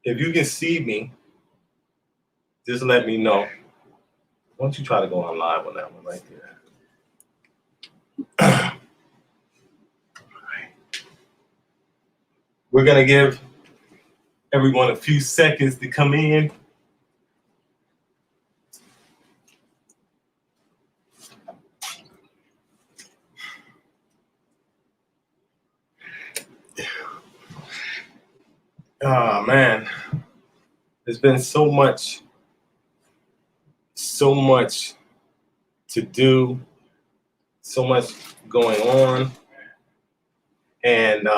If you can see me, just let me know. Why don't you try to go on live on that one right there? We're going to give everyone a few seconds to come in. Oh, man. There's been so much to do, so much going on. And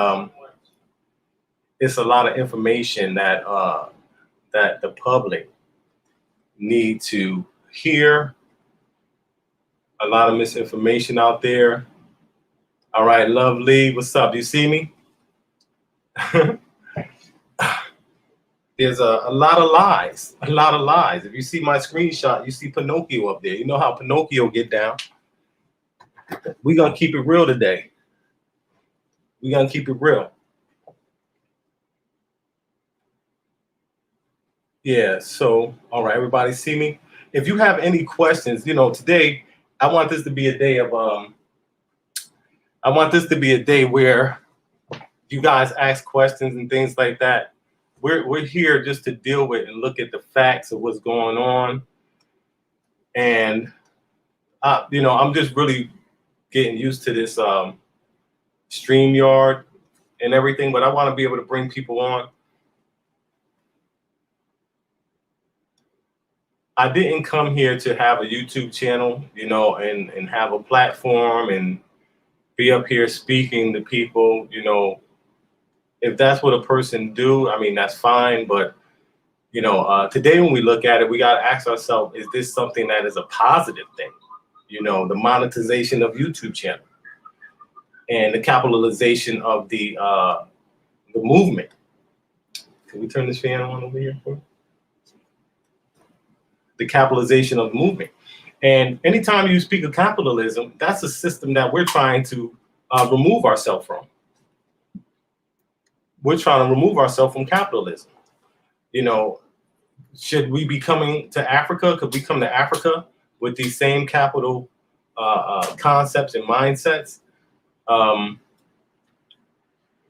it's a lot of information that that the public need to hear. A lot of misinformation out there. All right, Lovely, what's up? Do you see me? There's a lot of lies, a lot of lies. If you see my screenshot, you see Pinocchio up there. You know how Pinocchio get down. We're going to keep it real today. We're going to keep it real. Yeah, so, all right, everybody see me? If you have any questions, you know, today, I want this to be a day of, where you guys ask questions and things like that. We're here just to deal with and look at the facts of what's going on. And, you know, I'm just really getting used to this StreamYard and everything, but I want to be able to bring people on. I didn't come here to have a YouTube channel, you know, and have a platform and be up here speaking to people, you know. If that's what a person do, I mean, that's fine. But, you know, today when we look at it, we got to ask ourselves, is this something that is a positive thing? You know, the monetization of YouTube channel and the capitalization of the movement. Can we turn this fan on over here for me? The capitalization of the movement. And anytime you speak of capitalism, that's a system that we're trying to remove ourselves from. We're trying to remove ourselves from capitalism. You know, should we be coming to Africa? Could we come to Africa with these same capital concepts and mindsets? You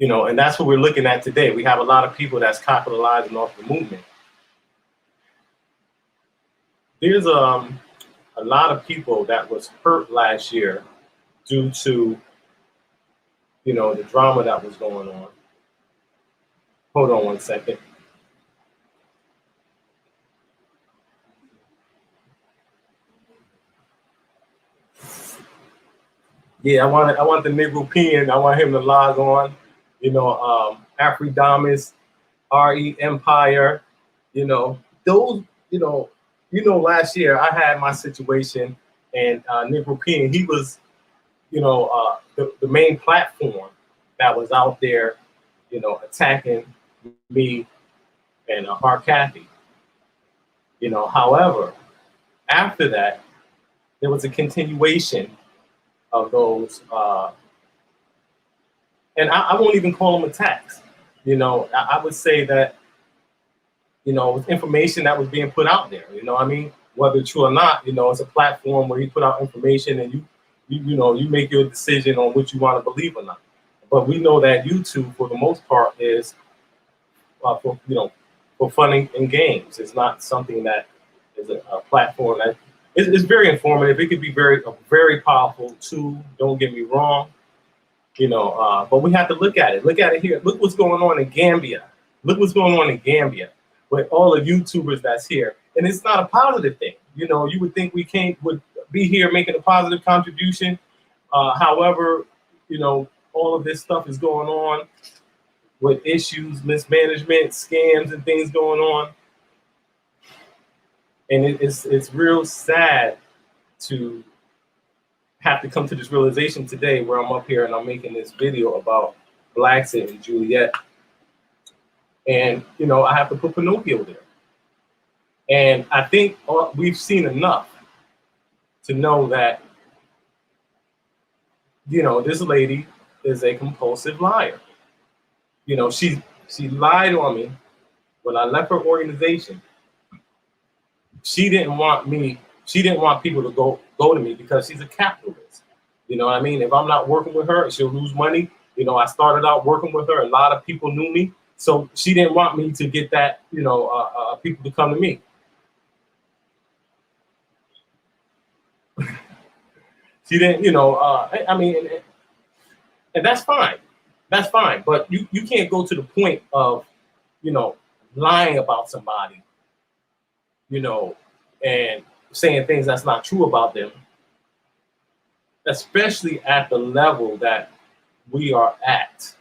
know, and that's what we're looking at today. We have a lot of people that's capitalizing off the movement. There's a lot of people that was hurt last year due to, you know, the drama that was going on. Hold on one second. Yeah, I want the Negro Pen. I want him to log on. You know, Afridamus, RE Empire. You know, those. You know, last year I had my situation, and Negro Pen, he was, you know, the main platform that was out there, you know, attacking me and Kathy. You know, however, after that, there was a continuation of those, and I won't even call them attacks. You know, I would say that, you know, with information that was being put out there, you know what I mean? Whether true or not, you know, it's a platform where you put out information and you know, you make your decision on what you want to believe or not. But we know that YouTube, for the most part, is for, you know, for fun and games. It's not something that is a platform that is very informative. It could be a very powerful tool. Don't get me wrong, you know. But we have to look at it. Look at it here. Look what's going on in Gambia. Look what's going on in Gambia with all the YouTubers that's here, and it's not a positive thing. You know, you would think we would be here making a positive contribution. However, you know, all of this stuff is going on with issues, mismanagement, scams, and things going on. And it's real sad to have to come to this realization today where I'm up here and I'm making this video about BlaXit and Juliet. And, you know, I have to put Pinocchio there. And I think we've seen enough to know that, you know, this lady is a compulsive liar. You know, she lied on me when I left her organization. She didn't want me. She didn't want people to go to me because she's a capitalist. You know what I mean? If I'm not working with her, she'll lose money. You know, I started out working with her. A lot of people knew me, so she didn't want me to get that. You know, people to come to me. She didn't. You know, I mean, and that's fine. That's fine. But you can't go to the point of, you know, lying about somebody, you know, and saying things that's not true about them, especially at the level that we are at.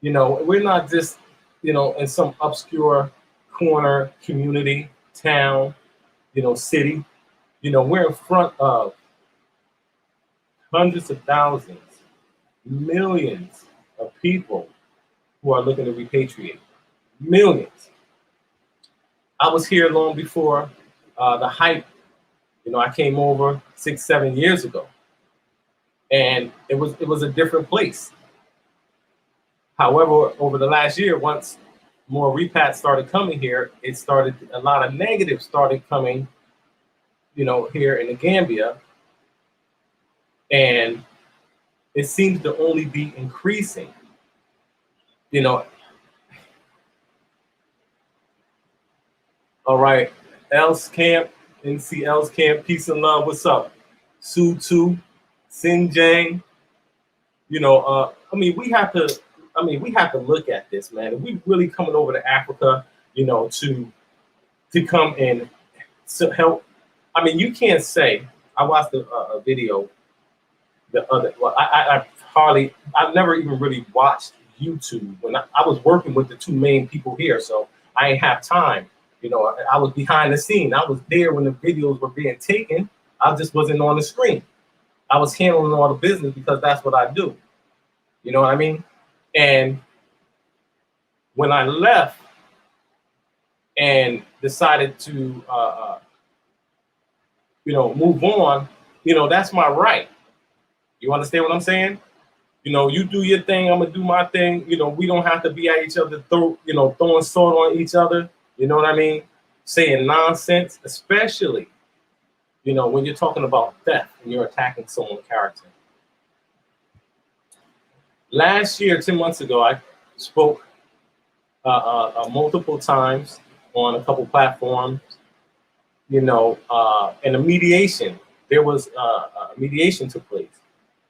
You know, we're not just, you know, in some obscure corner, community, town, you know, city. You know, we're in front of hundreds of thousands, millions of people who are looking to repatriate. Millions. I was here long before the hype. You know, I came over 6, 7 years ago, and it was a different place. However, over the last year, once more repats started coming here, it started a lot of negatives started coming, you know, here in the Gambia, and it seems to only be increasing. You know, all right, L's Camp, NCL's Camp, peace and love. What's up? Su Tu, Sinjang. You know, I mean, we have to. I mean, we have to look at this, man. If we really coming over to Africa, you know, to come and to help. I mean, you can't say. I watched a video the other. Well, I hardly. I've never even really watched YouTube when I was working with the two main people here, so I ain't have time. You know, I was behind the scene. I was there when the videos were being taken. I just wasn't on the screen. I was handling all the business because that's what I do. You know what I mean? And when I left and decided to, you know, move on, you know, that's my right. You understand what I'm saying? You know, you do your thing, I'm gonna do my thing. You know, we don't have to be at each other, throwing salt on each other. You know what I mean? Saying nonsense, especially, you know, when you're talking about theft and you're attacking someone's character. Last year, 10 months ago, I spoke multiple times on a couple platforms, you know, and a mediation. There was a mediation took place,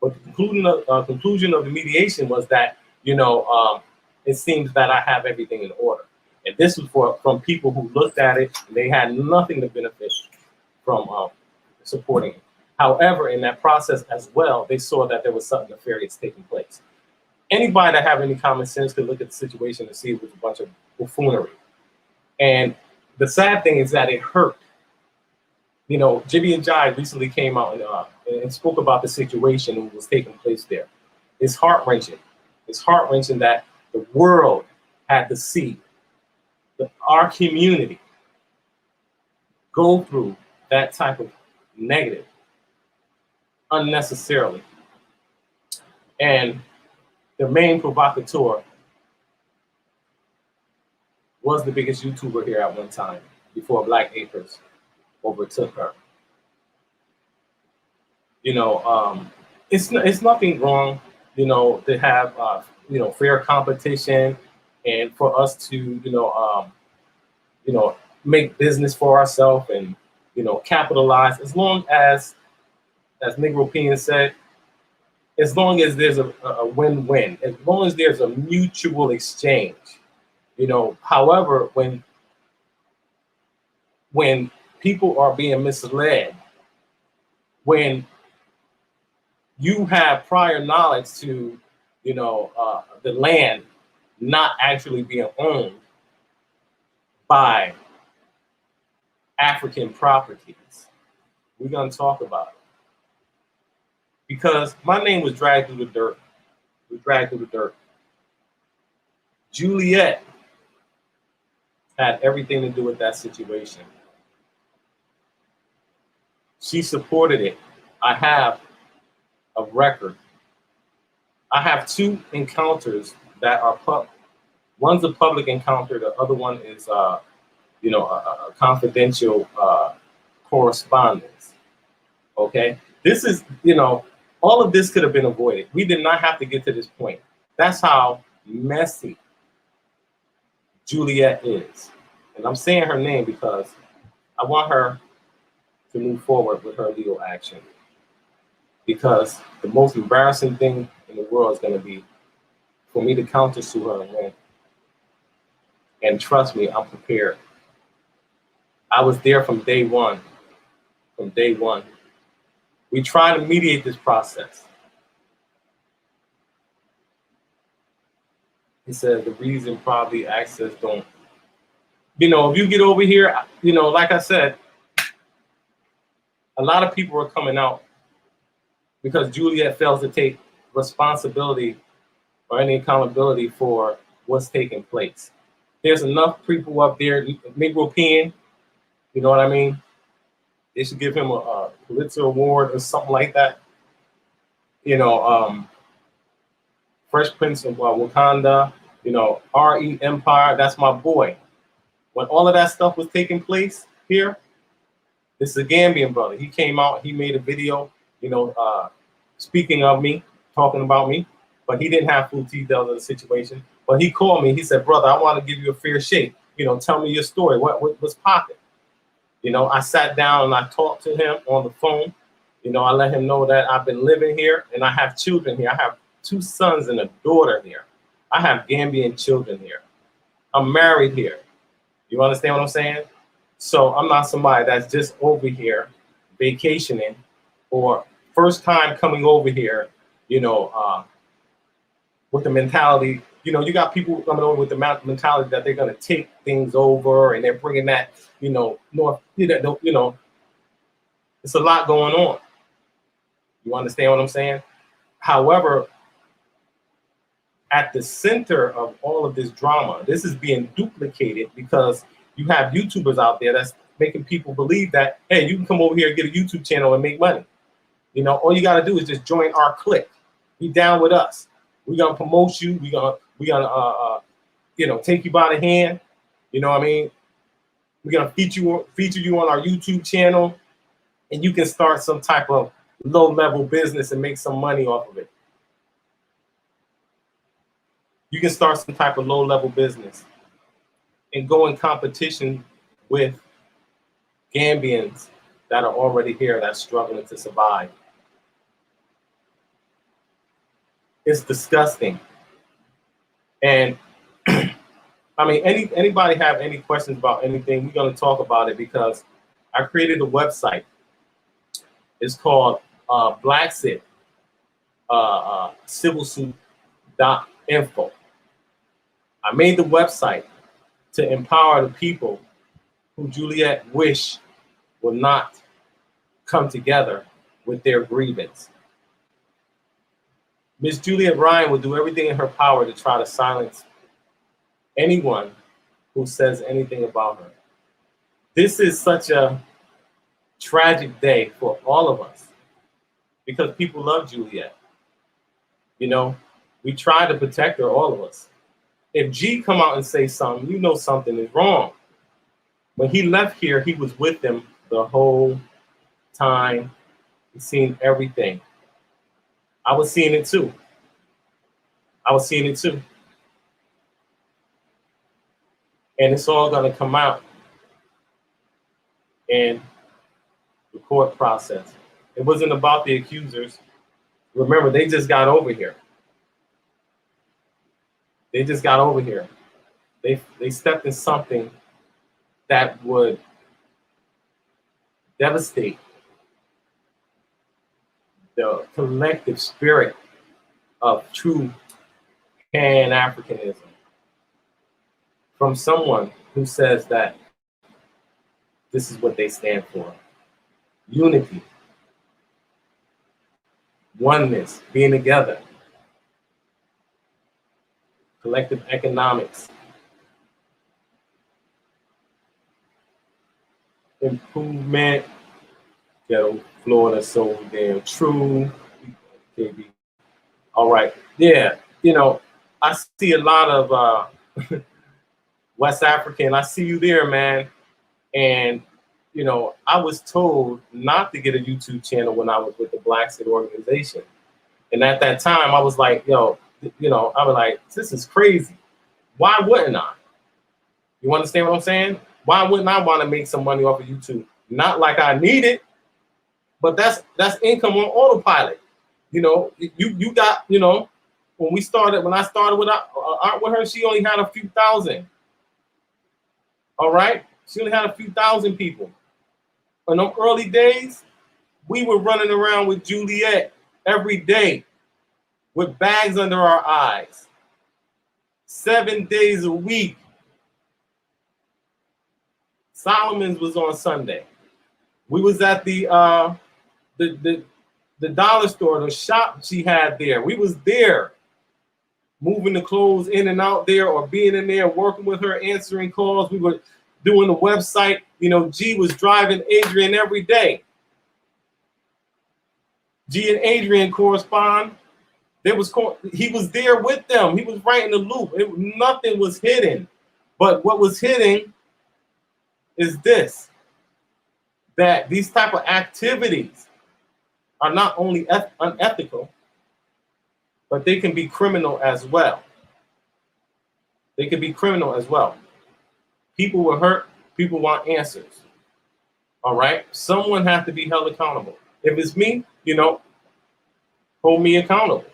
but the conclusion of the mediation was that, you know, it seems that I have everything in order, and this was from people who looked at it and they had nothing to benefit from supporting it. However, in that process as well, they saw that there was something nefarious taking place. Anybody that have any common sense could look at the situation and see it was a bunch of buffoonery. And the sad thing is that it hurt. You know, Jibby and Jai recently came out and spoke about the situation that was taking place there. It's heart-wrenching. It's heart-wrenching that the world had to see our community go through that type of negative unnecessarily. And the main provocateur was the biggest YouTuber here at one time before Black Acres overtook her. You know, it's nothing wrong, you know, to have you know, fair competition and for us to, you know, make business for ourselves and, you know, capitalize, as long as Negro Pean said, as long as there's a win-win, as long as there's a mutual exchange. You know, however, when people are being misled, when you have prior knowledge to, you know, the land not actually being owned by African properties, we're going to talk about it. Because my name was dragged through the dirt. It was dragged through the dirt. Juliet had everything to do with that situation. She supported it. I have a record. I have 2 encounters that are one's a public encounter, the other one is a confidential correspondence. Okay, this is all of this could have been avoided. We did not have to get to this point. That's how messy Juliet is, and I'm saying her name because I want her to move forward with her legal action. Because the most embarrassing thing in the world is going to be for me to countersue her and win. And trust me, I'm prepared. I was there from day one. From day one. We try to mediate this process. He said the reason probably access don't. If you get over here, like I said, a lot of people are coming out because Juliet fails to take responsibility or any accountability for what's taking place. There's enough people up there, Negro Pen, you know what I mean? They should give him a Pulitzer Award or something like that. Fresh Prince of Wakanda, R.E. Empire, that's my boy. When all of that stuff was taking place here, this is a Gambian brother. He came out, he made a video, speaking of me, talking about me, but he didn't have full details of the situation. But he called me, he said, brother, I want to give you a fair shake. Tell me your story. What's popping? I sat down and I talked to him on the phone. I let him know that I've been living here and I have children here. I have 2 sons and a daughter here. I have Gambian children here. I'm married here. You understand what I'm saying? So I'm not somebody that's just over here vacationing or first time coming over here, with the mentality, you got people coming over with the mentality that they're going to take things over and they're bringing that, north, it's a lot going on. You understand what I'm saying? However, at the center of all of this drama, this is being duplicated because you have YouTubers out there that's making people believe that, hey, you can come over here and get a YouTube channel and make money. All you got to do is just join our clique. Be down with us. We're gonna promote you. We're gonna take you by the hand. You know what I mean? We're gonna feature you on our YouTube channel, and you can start some type of low-level business and make some money off of it. You can start some type of low-level business and go in competition with Gambians that are already here that's struggling to survive. It's disgusting. And I mean, anybody have any questions about anything, we're going to talk about it because I created a website. It's called BlaXit, civilsuit.info. I made the website to empower the people who Juliet wish will not come together with their grievance. Miss Juliet Ryan will do everything in her power to try to silence anyone who says anything about her. This is such a tragic day for all of us because people love Juliet. We try to protect her, all of us. If G come out and say something, something is wrong. When he left here, he was with them the whole time. He's seen everything. I was seeing it too. And it's all going to come out in the court process. It wasn't about the accusers. Remember, they just got over here. They stepped in something that would devastate the collective spirit of true Pan-Africanism from someone who says that this is what they stand for. Unity, oneness, being together, collective economics, improvement. Ghetto Florida, so damn true. KB. All right, yeah, I see a lot of West African. I see you there, man. And I was told not to get a YouTube channel when I was with the BlaXit organization. And at that time, I was like, yo, I was like, this is crazy. Why wouldn't I? You understand what I'm saying? Why wouldn't I want to make some money off of YouTube? Not like I need it, but that's income on autopilot. You got, when I started with art with her, she only had a few thousand. All right? She only had a few thousand people. In those early days, we were running around with Juliet every day with bags under our eyes, 7 days a week. Solomon's was on Sunday. We was at the dollar store, the shop she had there. We was there, moving the clothes in and out there, or being in there, working with her, answering calls. We were doing the website. G was driving Adrian every day. G and Adrian correspond. He was there with them. He was right in the loop. Nothing was hidden. But what was hidden is this, that these type of activities are not only unethical, but they can be criminal as well. They can be criminal as well. People were hurt. People want answers. All right? Someone has to be held accountable. If it's me, hold me accountable.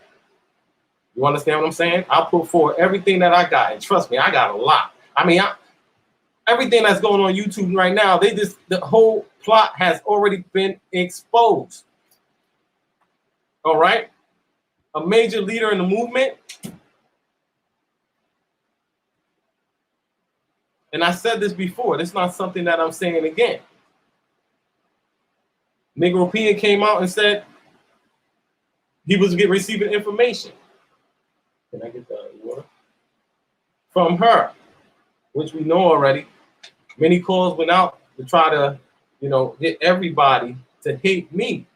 You understand what I'm saying? I'll put forward everything that I got. And trust me, I got a lot. I mean, everything that's going on YouTube right now, the whole plot has already been exposed. All right? A major leader in the movement. And I said this before. This is not something that I'm saying again. Negropean came out and said he was receiving information. Can I get the water? From her, which we know already. Many calls went out to try to, get everybody to hate me.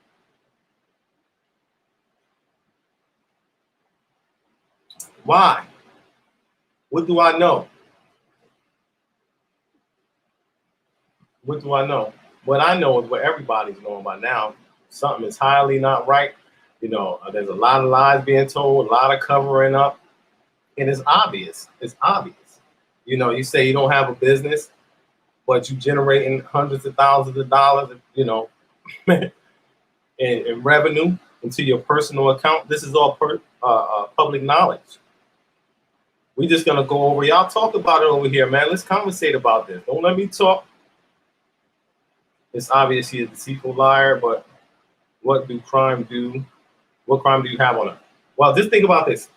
Why? What do I know? What do I know? What I know is what everybody's knowing by now. Something is highly not right. There's a lot of lies being told, a lot of covering up, and it's obvious. It's obvious. You say you don't have a business, but you generating hundreds of thousands of dollars, in revenue into your personal account. This is all public knowledge. We're just gonna go over. Y'all talk about it over here, man. Let's conversate about this. Don't let me talk. It's obvious he's a deceitful liar, but what crime do you have on him? Well, just think about this.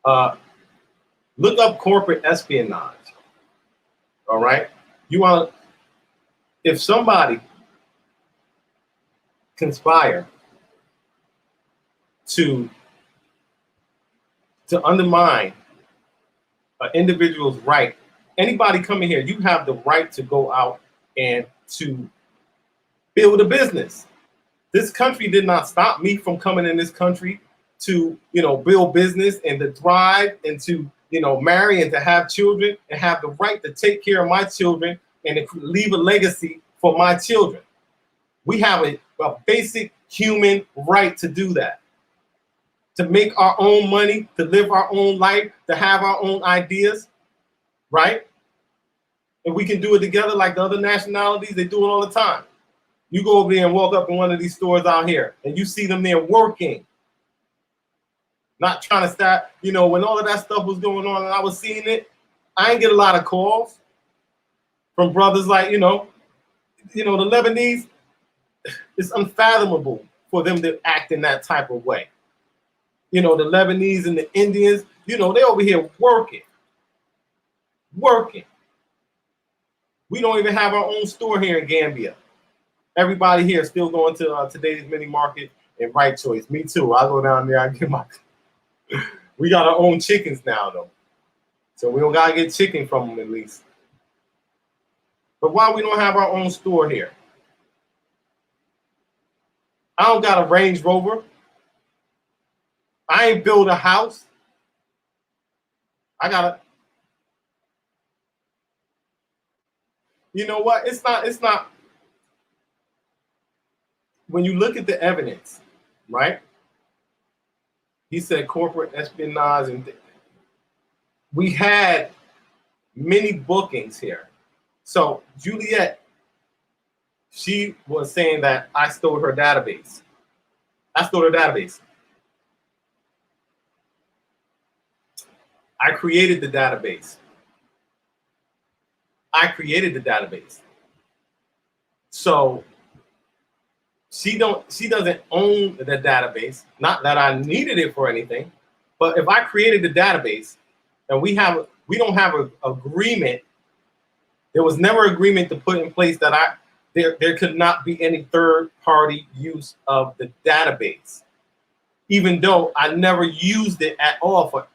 Look up corporate espionage. All right? If somebody conspire to undermine an individual's right, anybody coming here, you have the right to go out and to build a business. This country did not stop me from coming in this country to, build business and to thrive and to, marry and to have children and have the right to take care of my children and to leave a legacy for my children. We have a basic human right to do that. To make our own money, to live our own life, to have our own ideas, right? And we can do it together like the other nationalities, they do it all the time. You go over there and walk up in one of these stores out here and you see them there working. Not trying to start, when all of that stuff was going on and I was seeing it, I didn't get a lot of calls from brothers like, the Lebanese. It's unfathomable for them to act in that type of way. The Lebanese and the Indians, they over here working. We don't even have our own store here in Gambia. Everybody here is still going to today's mini market and Right Choice. Me too. I go down there, I get my... We got our own chickens now, though. So we don't got to get chicken from them at least. But why we don't have our own store here? I don't got a Range Rover. I ain't built a house. I gotta. You know what? It's not. When you look at the evidence, right? He said corporate espionage, and we had many bookings here. So Juliet, she was saying that I stole her database. I stole her database. I created the database. I created the database. So she doesn't own the database. Not that I needed it for anything, but if I created the database and we don't have an agreement, there was never agreement to put in place that there could not be any third party use of the database, even though I never used it at all for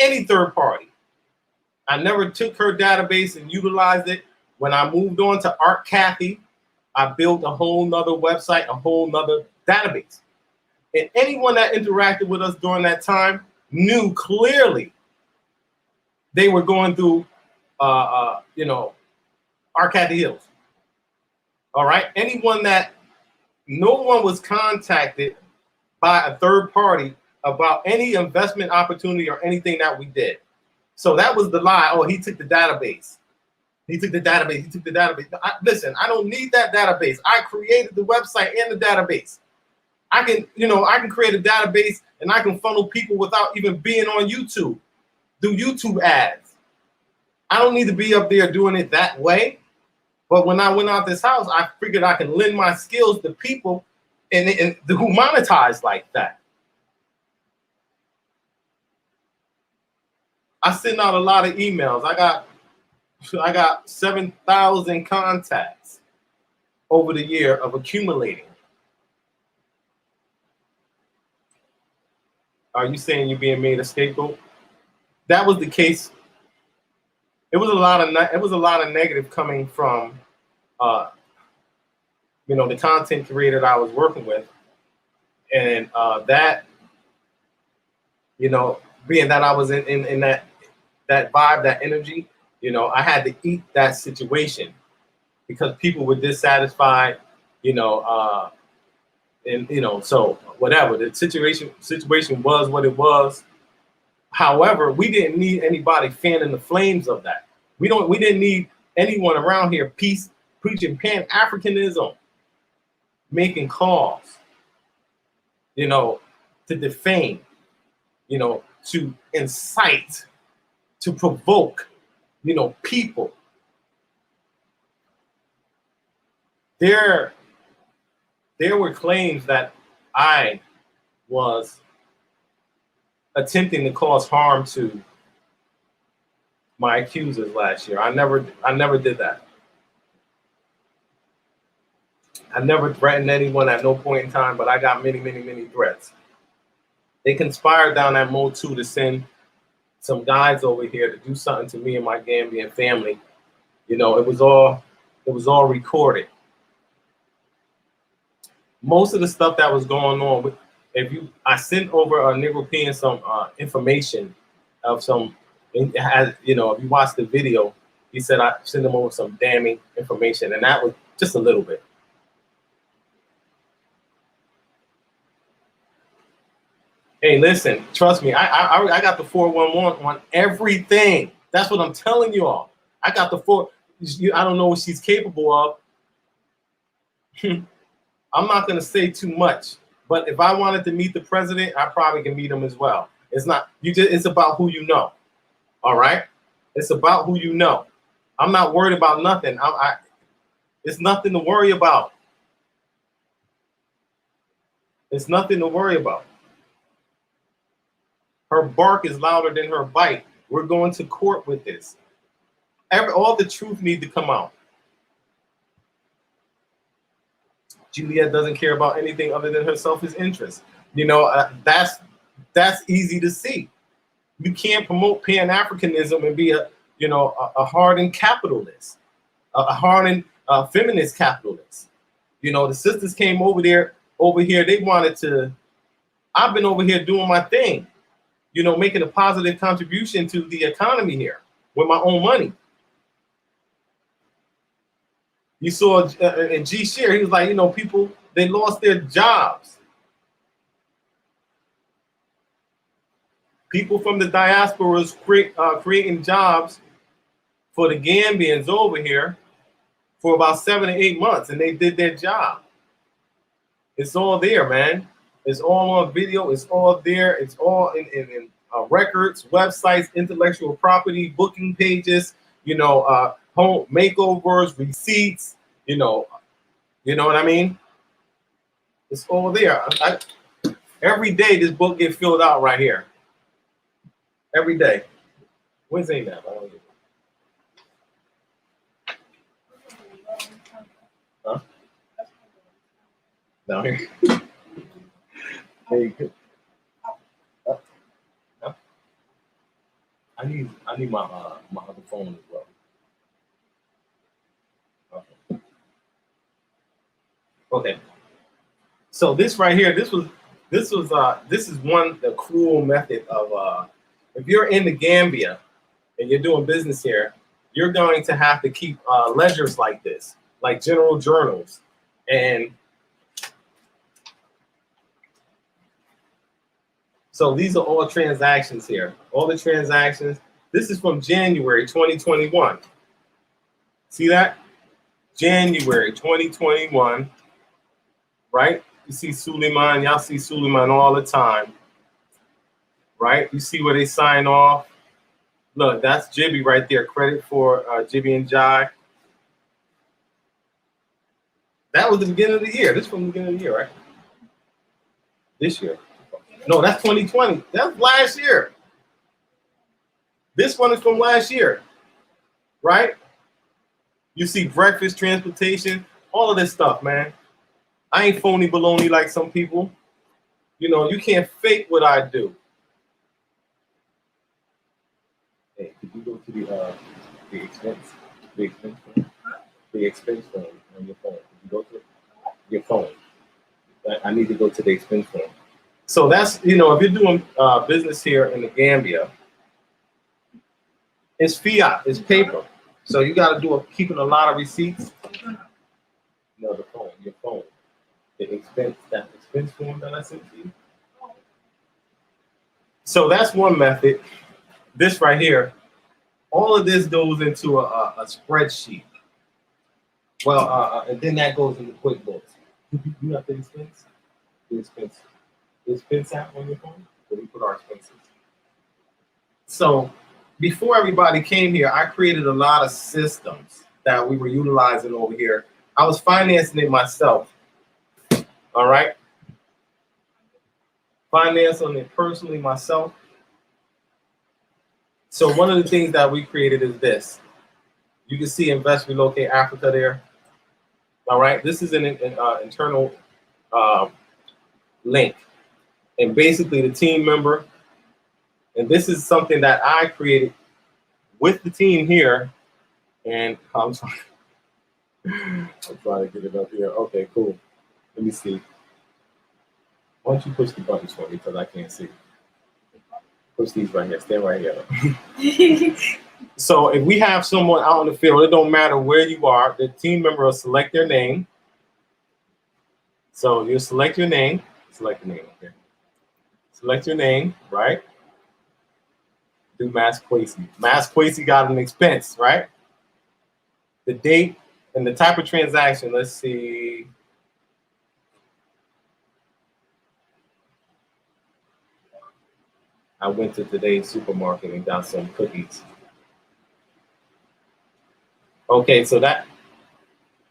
any third party. I never took her database and utilized it. When I moved on to Art Kathy, I built a whole nother website, a whole nother database. And anyone that interacted with us during that time knew clearly they were going through, Art Kathy Hills. All right. No one was contacted by a third party about any investment opportunity or anything that we did. So that was the lie. Oh, he took the database. He took the database. He took the database. Listen, I don't need that database. I created the website and the database. I can create a database and I can funnel people without even being on YouTube. Do YouTube ads. I don't need to be up there doing it that way. But when I went out this house, I figured I can lend my skills to people and who monetize like that. I send out a lot of emails. I got 7,000 contacts over the year of accumulating. Are you saying you're being made a scapegoat? That was the case. It was a lot of negative coming from the content creator that I was working with, and that being that I was in that vibe, that energy, I had to eat that situation because people were dissatisfied, so whatever the situation was what it was. However, we didn't need anybody fanning the flames of that. We didn't need anyone around here preaching Pan-Africanism, making calls, to defame, to incite, to provoke, people. There were claims that I was attempting to cause harm to my accusers last year. I never did that. I never threatened anyone at no point in time, but I got many, many, many threats. They conspired down at Mo 2 to send some guys over here to do something to me and my Gambian family. It was all recorded. Most of the stuff that was going on, I sent over a European some information of some. It has, if you watch the video, he said I sent him over some damning information, and that was just a little bit. Hey, listen, trust me, I got the 411 on everything. That's what I'm telling you all. I got the I don't know what she's capable of. I'm not going to say too much, but if I wanted to meet the president, I probably can meet him as well. It's about who you know. All right. It's about who you know. I'm not worried about nothing. It's nothing to worry about. It's nothing to worry about. Her bark is louder than her bite. We're going to court with this. All the truth needs to come out. Juliet doesn't care about anything other than her selfish interest. That's easy to see. You can't promote Pan-Africanism and be a hardened capitalist, a hardened feminist capitalist. The sisters came over here. They wanted to. I've been over here doing my thing. you know, making a positive contribution to the economy here with my own money. You saw in G Share, he was like, you know, people, they lost their jobs. People from the diaspora was creating jobs for the Gambians over here for about 7 to 8 months, and they did their job. It's all there, man. It's all on video. It's all there. It's all in records, websites, intellectual property, booking pages, you know, home makeovers, receipts, you know what I mean? It's all there. Every day this book gets filled out right here. Every day. Where's Zainab? I don't know. Huh? Down here. Hey, I need my my other phone as well. Okay. Okay. So this right here, this is one the cruel method of if you're in the Gambia and you're doing business here, you're going to have to keep ledgers like this, like general journals. And so these are all transactions here. All the transactions. This is from January 2021. See that? January 2021, right? You see Suleiman, y'all see Suleiman all the time, right? You see where they sign off. Look, that's Jibby right there. Credit for Jibby and Jai. That was the beginning of the year. This is from the beginning of the year, right? This year. No, that's 2020. That's last year. This one is from last year, right? You see breakfast, transportation, all of this stuff, man. I ain't phony baloney like some people. You know, you can't fake what I do. Hey, could you go to the expense form on your phone? Could you go to your phone? I need to go to the expense form. So that's, you know, if you're doing business here in the Gambia, it's fiat, it's paper. So you got to do keeping a lot of receipts. No, the phone, your phone. The expense form that I sent to you. So that's one method. This right here, all of this goes into a spreadsheet. Well, and then that goes into QuickBooks. You have the expense? The expense app on your phone? Where we put our expenses. So before everybody came here, I created a lot of systems that we were utilizing over here. I was financing it myself. All right. Financing it personally myself. So one of the things that we created is this. You can see Invest Relocate Africa there. All right. This is an internal link. And basically the team member, and this is something that I created with the team here. And I'm trying to get it up here. Okay, cool. Let me see. Why don't you push the buttons for me because I can't see. Push these right here. Stand right here. So if we have someone out in the field, it don't matter where you are, the team member will select their name. So you select your name. Select the name. Okay. Select your name, right? Do Mass Quasi. Mass Quasi got an expense, right? The date and the type of transaction. Let's see. I went to today's supermarket and got some cookies. Okay, so that,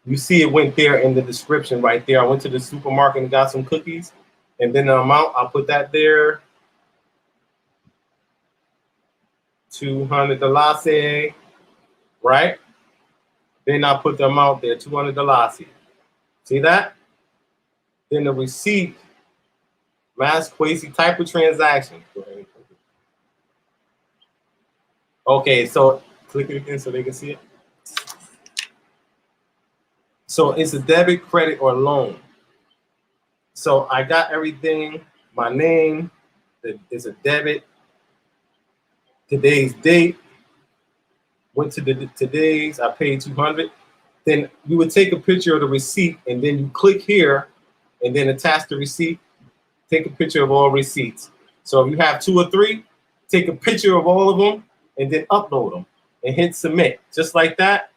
you see it went there in the description right there. I went to the supermarket and got some cookies. And then the amount, I'll put that there. $200, right? Then I'll put the amount there, $200. See that? Then the receipt, Mass Quasi type of transaction. Okay, so click it again so they can see it. So it's a debit, credit, or loan. So I got everything, my name, it's a debit, today's date, went to today's, I paid 200. Then you would take a picture of the receipt and then you click here and then attach the receipt. Take a picture of all receipts. So if you have 2 or 3, take a picture of all of them and then upload them and hit submit. Just like that,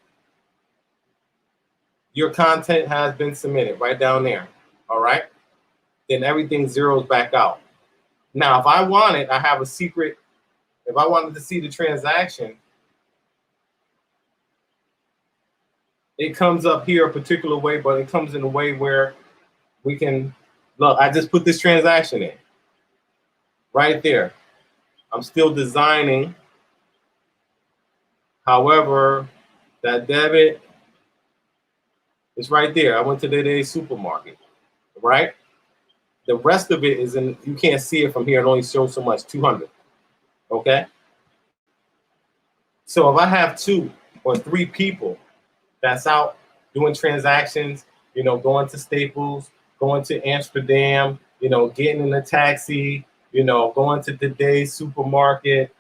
your content has been submitted right down there. All right. Then everything zeroes back out. Now, if I wanted, I have a secret. If I wanted to see the transaction, it comes up here a particular way, but it comes in a way where we can, look, I just put this transaction in right there. I'm still designing. However, that debit is right there. I went to today's supermarket, right? The rest of it is in, you can't see it from here. It only shows so much, 200, okay? So if I have 2 or 3 people that's out doing transactions, you know, going to Staples, going to Amsterdam, you know, getting in a taxi, you know, going to today's supermarket,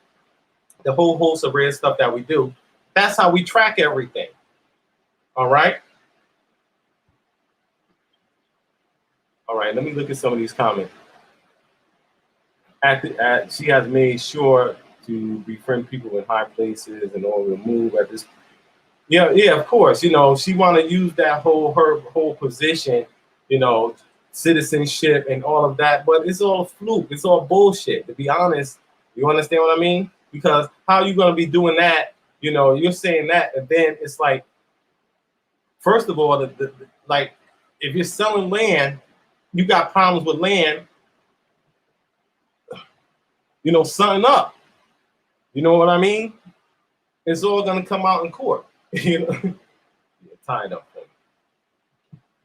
the whole host of rare stuff that we do. That's how we track everything. All right. All right. Let me look at some of these comments. She has made sure to befriend people in high places and all remove at this. Yeah, of course. You know, she want to use that her whole position, you know, citizenship and all of that, but it's all fluke. It's all bullshit, to be honest. You understand what I mean? Because how are you going to be doing that? You know, you're saying that, and then it's like, first of all, like, if you're selling land, you got problems with land, you know, sign up. You know what I mean? It's all going to come out in court. You know, you're tied up.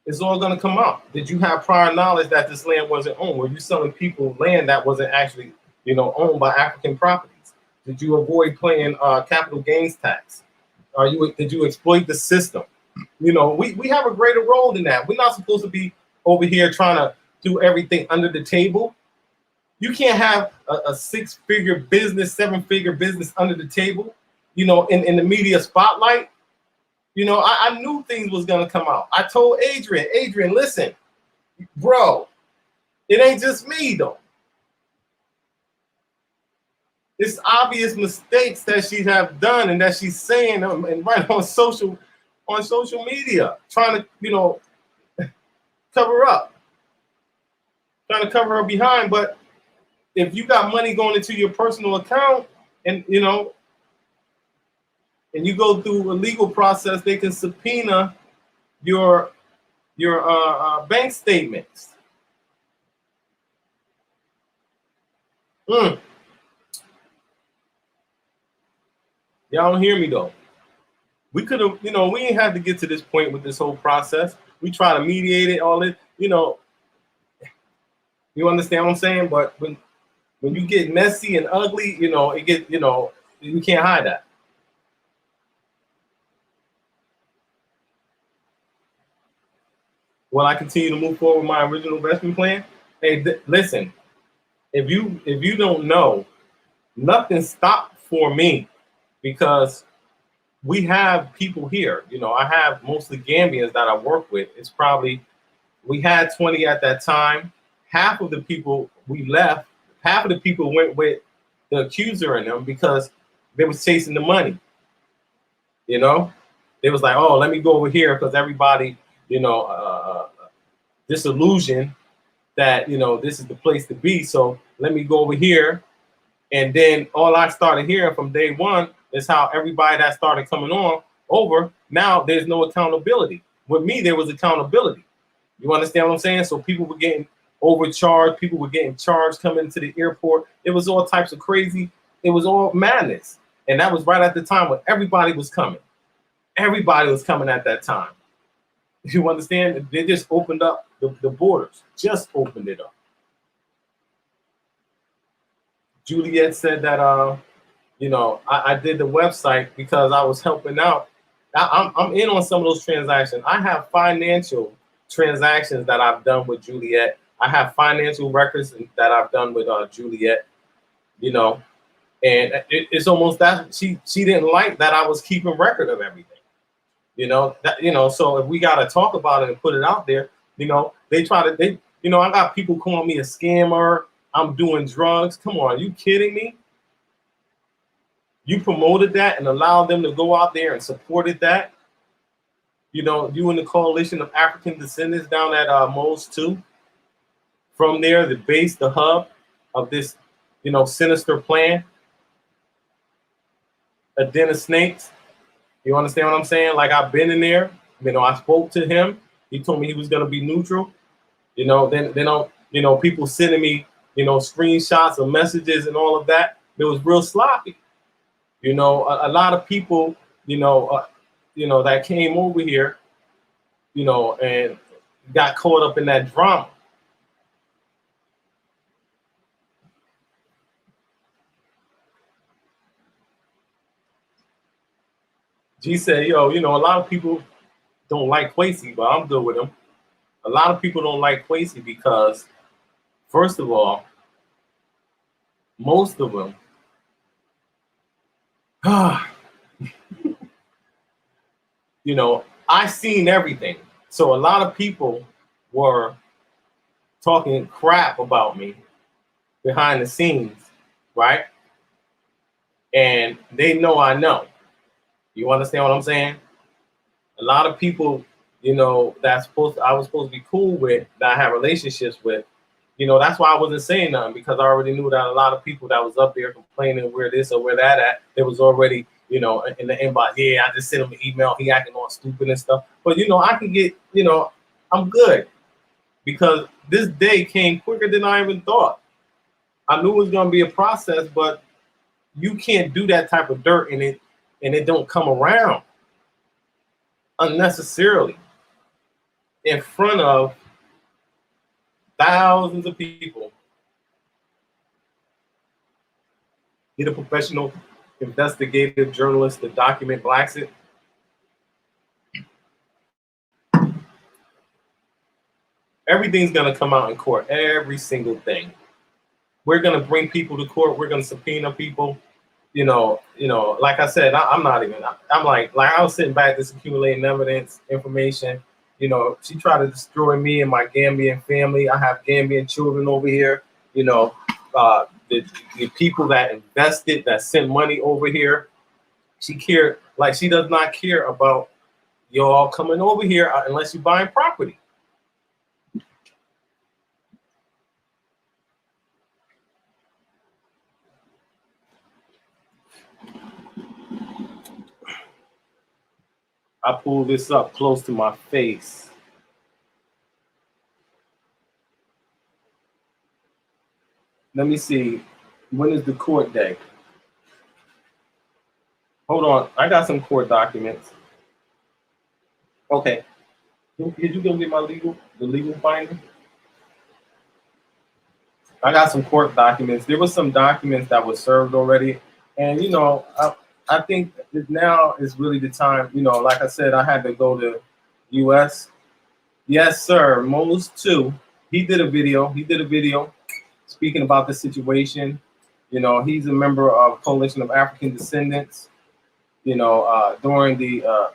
It's all going to come out. Did you have prior knowledge that this land wasn't owned? Were you selling people land that wasn't actually, you know, owned by African properties? Did you avoid paying capital gains tax? Did you exploit the system? You know, we have a greater role than that. We're not supposed to be over here trying to do everything under the table. You can't have a 6-figure business, 7-figure business under the table, you know, in the media spotlight. You know, I knew things was going to come out. I told Adrian, listen, bro, it ain't just me, though. It's obvious mistakes that she have done and that she's saying and right on social media, trying to, you know, cover up, trying to cover her behind. But if you got money going into your personal account and, you know, and you go through a legal process, they can subpoena your bank statements. Y'all don't hear me though. We could have, you know, we ain't had to get to this point with this whole process. We try to mediate it, all this, you know. You understand what I'm saying? But when you get messy and ugly, you know, it get, you know, you can't hide that. Will I continue to move forward with my original investment plan? Hey, listen, if you don't know, nothing stopped for me because we have people here. You know, I have mostly Gambians that I work with. It's probably, we had 20 at that time. Half of the people we left, half of the people went with the accuser in them because they was chasing the money. You know, they was like, oh, let me go over here because everybody, you know, disillusioned that, you know, this is the place to be. So let me go over here. And then all I started hearing from day one is how everybody that started coming on over, now there's no accountability. With me, there was accountability. You understand what I'm saying? So people were getting overcharged. People were getting charged coming to the airport. It was all types of crazy. It was all madness. And that was right at the time when everybody was coming. Everybody was coming at that time. You understand? They just opened up the borders, just opened it up. Juliet said that, you know, I did the website because I was helping out. I'm in on some of those transactions. I have financial transactions that I've done with Juliet. I have financial records that I've done with Juliet, you know. And it's almost that she didn't like that I was keeping record of everything. So if we got to talk about it and put it out there, they I got people calling me a scammer. I'm doing drugs. Come on, are you kidding me? You promoted that and allowed them to go out there and supported that. You and the Coalition of African Descendants down at Moles 2. From there, the base, the hub of this, sinister plan. A den of snakes. You understand what I'm saying? Like, I've been in there. I spoke to him. He told me he was gonna be neutral. Then people sending me, screenshots of messages and all of that. It was real sloppy. A lot of people, that came over here, and got caught up in that drama. G said, yo, a lot of people don't like Kwesi, but I'm good with him. A lot of people don't like Kwesi because, first of all, most of them, I seen everything. So a lot of people were talking crap about me behind the scenes, right? And they know I know. You understand what I'm saying? A lot of people, I was supposed to be cool with, that I have relationships with, that's why I wasn't saying nothing, because I already knew that a lot of people that was up there complaining where this or where that at, it was already, in the inbox. Yeah, I just sent him an email. He acting all stupid and stuff. But, I can get, I'm good, because this day came quicker than I even thought. I knew it was going to be a process, but you can't do that type of dirt and it don't come around unnecessarily in front of thousands of people. Get a professional investigative journalist to document BlaXit. Everything's going to come out in court. Every single thing. We're going to bring people to court. We're going to subpoena people. Like I said, I'm like I was sitting back just accumulating evidence, information. She tried to destroy me and my Gambian family. I have Gambian children over here. The people that invested, that sent money over here. She does not care about y'all coming over here unless you're buying property. I pull this up close to my face. Let me see. When is the court day? Hold on. I got some court documents. Okay. Did you go get the legal finder? I got some court documents. There were some documents that were served already. And, I think now is really the time, like I said, I had to go to US. Yes, sir. Moles 2. He did a video speaking about the situation. He's a member of Coalition of African Descendants. During the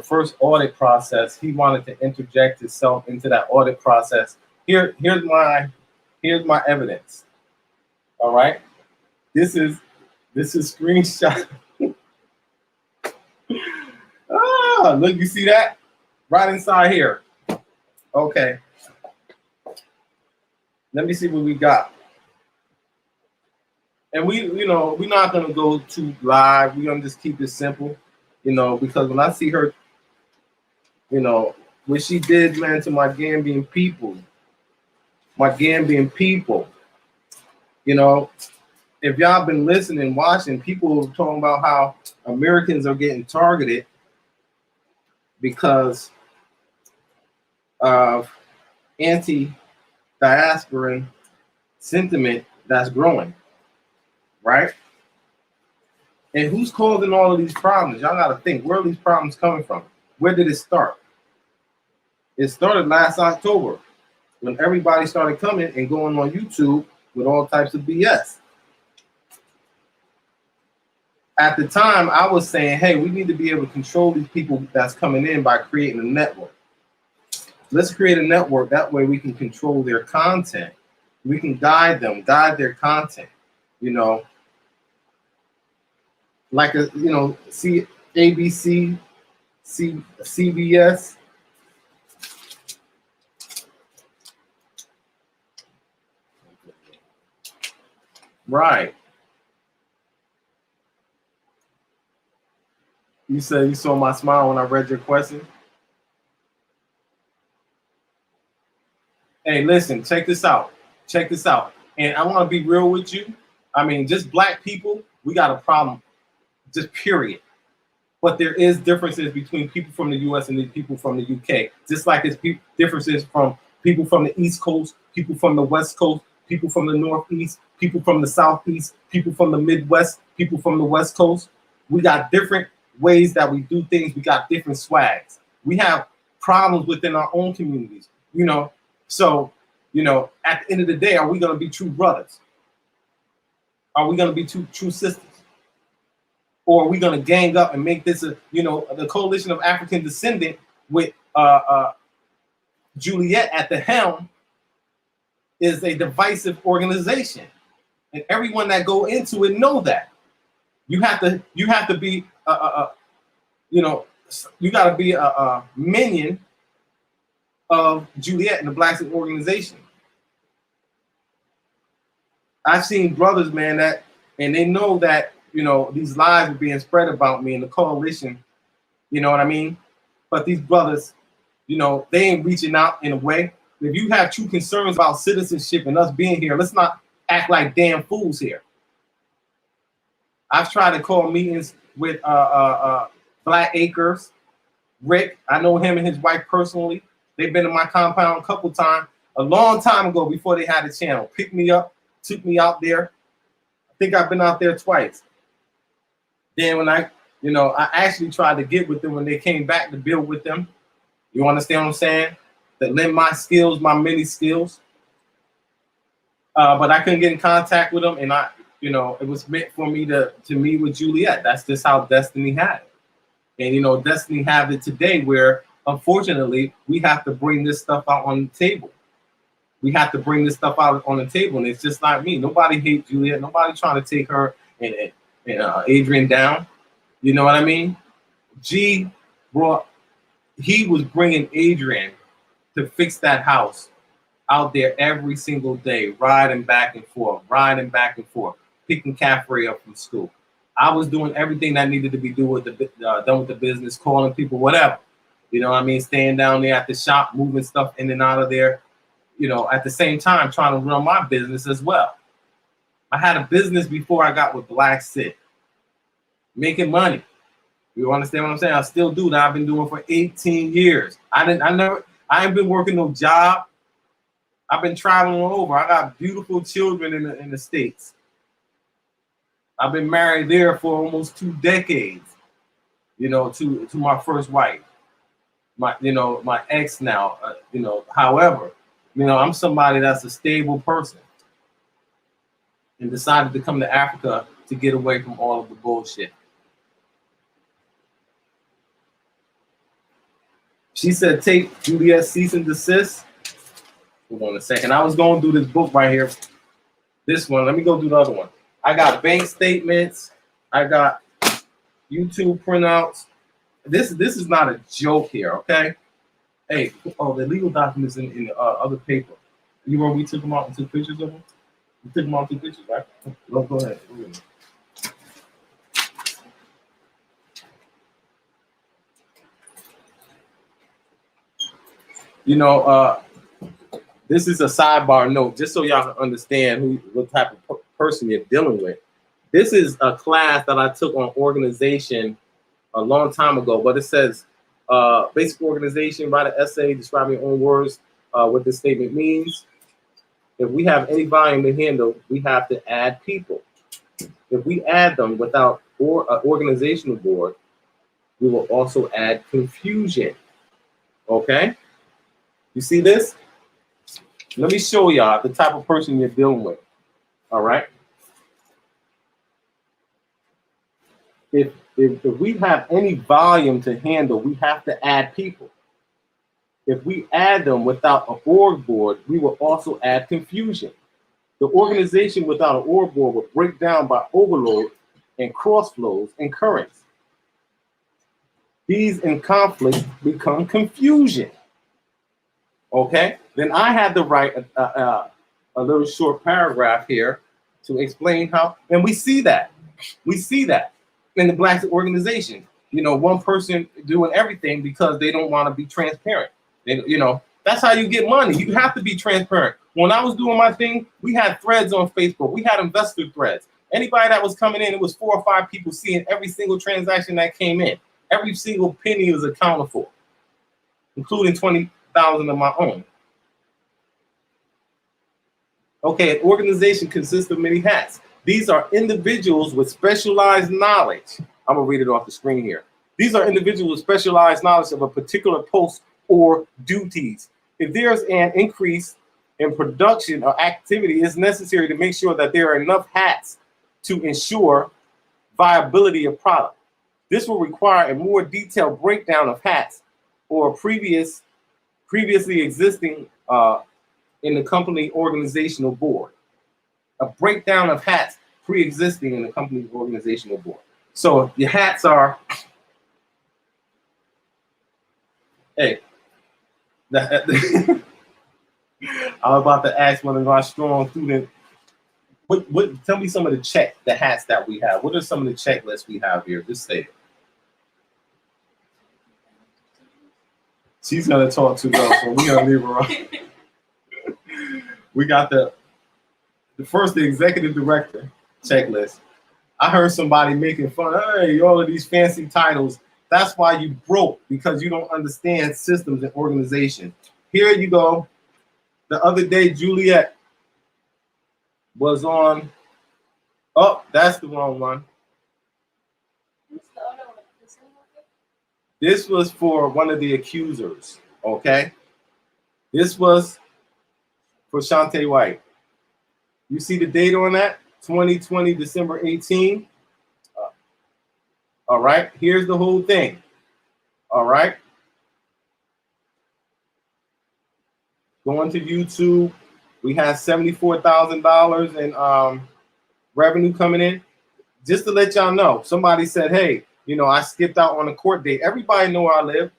first audit process, he wanted to interject himself into that audit process. Here's my evidence. All right. This is screenshot. Look, you see that? Right inside here. Okay. Let me see what we got. And we're not gonna go too live. We're gonna just keep it simple, because when I see her, what she did, man, to my Gambian people, if y'all been listening, watching, people talking about how Americans are getting targeted because of anti-diasporan sentiment that's growing, right? And who's causing all of these problems? Y'all got to think, where are these problems coming from? Where did it start? It started last October when everybody started coming and going on YouTube with all types of BS. At the time, I was saying, hey, we need to be able to control these people that's coming in by creating a network. Let's create a network. That way we can control their content. We can guide them, guide their content. You know, like a, you know, see ABC, CBS. Right. You said you saw my smile when I read your question. Hey, listen, check this out. Check this out. And I want to be real with you. I mean, just black people, we got a problem, just period. But there is differences between people from the US and the people from the UK. Just like there's differences from people from the East Coast, people from the West Coast, people from the Northeast, people from the Southeast, people from the Midwest, people from the West Coast. We got different ways that we do things. We got different swags. We have problems within our own communities, you know. So, you know, at the end of the day, are we going to be true brothers? Are we going to be true sisters? Or are we going to gang up and make this a, you know, the coalition of African descendant with Juliet at the helm is a divisive organization, and everyone that go into it know that. You have to be you know, you got to be a minion of Juliet and the BlaXit organization. I've seen brothers, man, that, and they know that, you know, these lies are being spread about me in the coalition, you know what I mean? But these brothers, you know, they ain't reaching out in a way. If you have true concerns about citizenship and us being here, let's not act like damn fools here. I've tried to call meetings with Black Acres, Rick. I know him and his wife personally. They've been in my compound a couple times, a long time ago before they had a channel. Picked me up, took me out there. I think I've been out there twice. Then when I actually tried to get with them when they came back to build with them. You understand what I'm saying? To lend my skills, my many skills. But I couldn't get in contact with them, and it was meant for me to meet with Juliet. That's just how destiny had it. And, you know, destiny have it today where, unfortunately, we have to bring this stuff out on the table. We have to bring this stuff out on the table, and it's just not me. Nobody hates Juliet. Nobody trying to take her and Adrian down. You know what I mean? He was bringing Adrian to fix that house out there every single day, riding back and forth, picking Caffrey up from school. I was doing everything that needed to be done with the business, calling people, whatever. You know what I mean? Staying down there at the shop, moving stuff in and out of there. You know, at the same time, trying to run my business as well. I had a business before I got with BlaXit, making money. You understand what I'm saying? I still do that. I've been doing for 18 years. I ain't been working no job. I've been traveling all over. I got beautiful children in the States. I've been married there for almost 2 decades, you know, to my first wife, my ex now, however, you know, I'm somebody that's a stable person and decided to come to Africa to get away from all of the bullshit. She said, take Juliet cease and desist. Hold on a second. I was going to do this book right here. This one. Let me go do the other one. I got bank statements. I got YouTube printouts. This is not a joke here, okay? Hey, the legal documents in the other paper. You remember we took them out and took pictures of them? We took them out and took pictures, right? Go ahead. You know, this is a sidebar note, just so y'all can understand what type of person you're dealing with. This is a class that I took on organization a long time ago, but it says basic organization, write an essay describing your own words, what this statement means. If we have any volume to handle, we have to add people. If we add them without an organizational board, we will also add confusion. Okay? You see this? Let me show y'all the type of person you're dealing with. All right? if we have any volume to handle, we have to add people. If we add them without an org board, we will also add confusion. The organization without an org board will break down by overload and cross flows and currents. These in conflict become confusion. Okay, then I had to write a little short paragraph here to explain how, and we see that in the BlaXit organization. You know, one person doing everything because they don't want to be transparent. You know, that's how you get money. You have to be transparent. When I was doing my thing, we had threads on Facebook. We had investor threads. Anybody that was coming in, it was 4 or 5 people seeing every single transaction that came in. Every single penny was accounted for, including 20,000 of my own. Okay, an organization consists of many hats. These are individuals with specialized knowledge. I'm gonna read it off the screen here. These are individuals with specialized knowledge of a particular post or duties. If there's an increase in production or activity, it's necessary to make sure that there are enough hats to ensure viability of product. This will require a more detailed breakdown of hats or previously existing in the company organizational board. A breakdown of hats pre-existing in the company organizational board. So your hats are, hey, I was about to ask one of our strong students, tell me some of the hats that we have. What are some of the checklists we have here? Just say it. She's gonna talk too well, so we're gonna leave her on. We got the executive director checklist. I heard somebody making fun, hey, all of these fancy titles. That's why you broke, because you don't understand systems and organization. Here you go. The other day, Juliet was on, oh, that's the wrong one. This was for one of the accusers, okay? This was for Shante White. You see the date on that? 2020, December 18. All right, here's the whole thing. All right. Going to YouTube, we have $74,000 in revenue coming in. Just to let y'all know, somebody said, hey, you know, I skipped out on a court date. Everybody know where I live,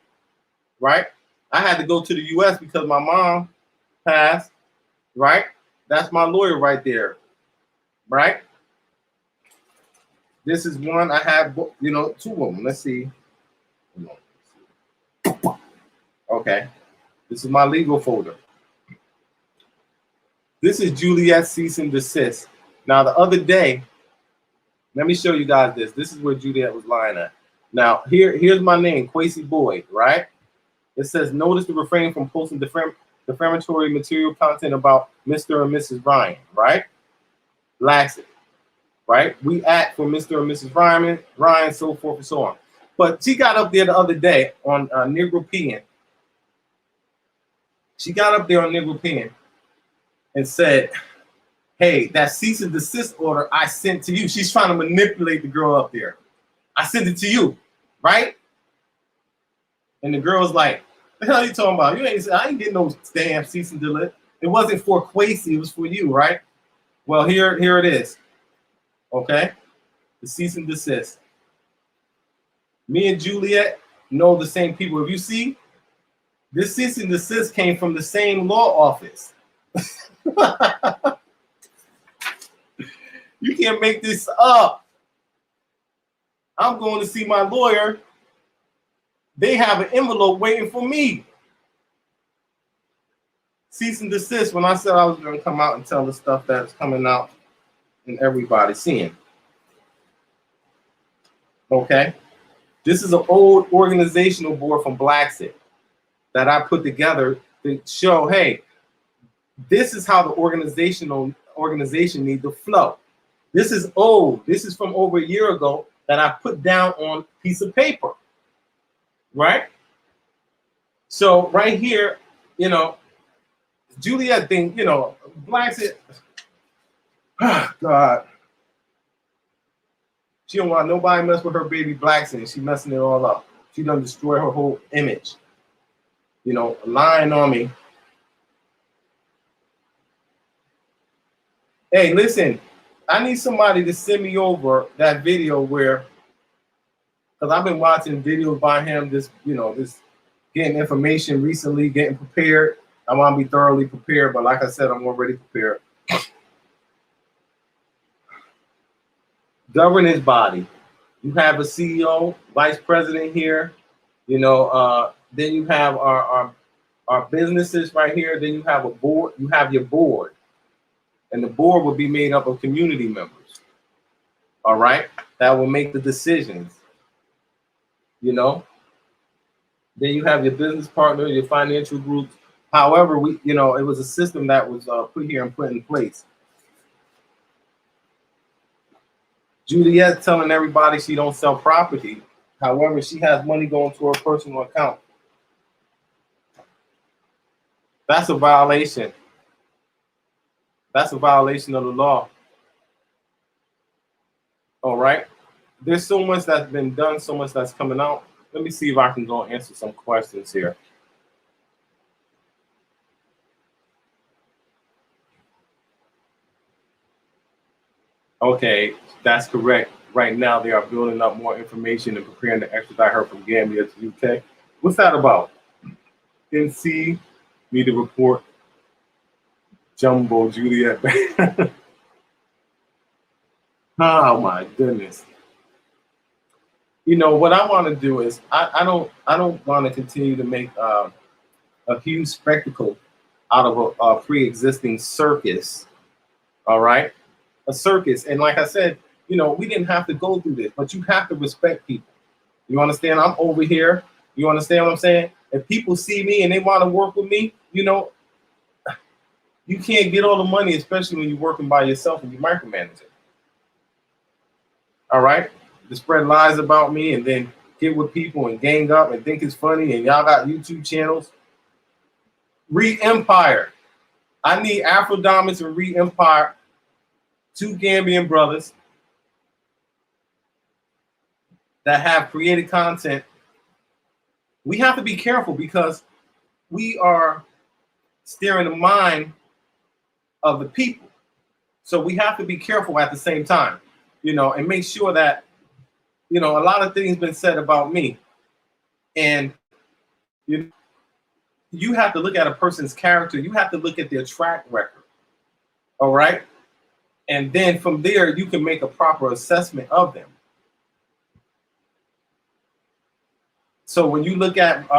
right? I had to go to the US because my mom passed, right? That's my lawyer right there, right? This is one I have, you know, 2 of them. Let's see. Okay. This is my legal folder. This is Juliet's cease and desist. Now, the other day, let me show you guys this. This is where Juliet was lying at. Now, here's my name, Quasi Boyd, right? It says, notice to refrain from posting defamatory material content about Mr. and Mrs. Ryan, right? BlaXit, right? We act for Mr. and Mrs. Ryan, so forth and so on. But she got up there the other day on Negropean. She got up there on Negropean and said, hey, that cease and desist order I sent to you. She's trying to manipulate the girl up there. I sent it to you, right? And the girl's like, the hell are you talking about? I ain't getting no damn cease and desist. It wasn't for Quasi, it was for you, right? Well, here it is. Okay? The cease and desist. Me and Juliet know the same people. If you see, this cease and desist came from the same law office. You can't make this up. I'm going to see my lawyer. They have an envelope waiting for me. Cease and desist, when I said I was going to come out and tell the stuff that's coming out and everybody seeing. Okay? This is an old organizational board from BlaXit that I put together to show, hey, this is how the organization needs to flow. This is old. This is from over a year ago that I put down on a piece of paper, right? So right here, you know, Juliet thing, you know, BlaXit, God. She don't want nobody mess with her baby BlaXit. She messing it all up. She done destroy her whole image. You know, lying on me. Hey, listen, I need somebody to send me over that video where, because I've been watching videos by him, this getting information recently, getting prepared. I want to be thoroughly prepared, but like I said, I'm already prepared. Governance body. You have a CEO, vice president here. You know, then you have our businesses right here. Then you have a board. You have your board, and the board will be made up of community members. All right, that will make the decisions. You know. Then you have your business partner, your financial groups. However, it was a system that was put here and put in place. Juliet telling everybody she don't sell property. However, she has money going to her personal account. That's a violation. That's a violation of the law. All right. There's so much that's been done, so much that's coming out. Let me see if I can go answer some questions here. Okay, that's correct. Right now, they are building up more information and preparing to extradite her from Gambia to UK. What's that about? NC, need to report. Jumbo Juliet. Oh my goodness. You know what I want to do is I don't want to continue to make a huge spectacle out of a pre-existing circus. All right, a circus, and like I said, you know, we didn't have to go through this, but you have to respect people. You understand? I'm over here. You understand what I'm saying? If people see me and they want to work with me, you know, you can't get all the money, especially when you're working by yourself and you micromanage it. All right, to spread lies about me and then get with people and gang up and think it's funny and y'all got YouTube channels. Read Empire. I need Afro Diamonds and Read Empire, two Gambian brothers that have created content. We have to be careful because we are steering the mind of the people. So we have to be careful at the same time, you know, and make sure that, you know, a lot of things been said about me. And you have to look at a person's character. You have to look at their track record. All right. And then from there, you can make a proper assessment of them. So when you look at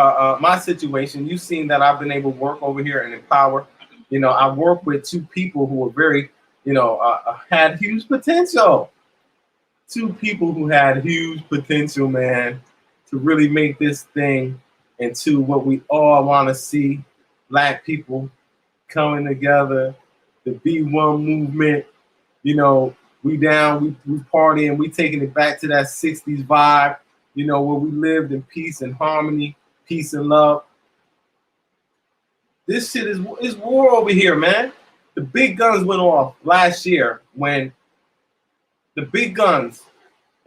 my situation, you've seen that I've been able to work over here and empower. You know, I work with two people who are very, you know, had huge potential. Two people who had huge potential, man, to really make this thing into what we all want to see. Black people coming together, the B1 movement. You know, we down, we partying, we taking it back to that 60s vibe, you know, where we lived in peace and harmony, peace and love. This shit is war over here, man. The big guns went off last year when the big guns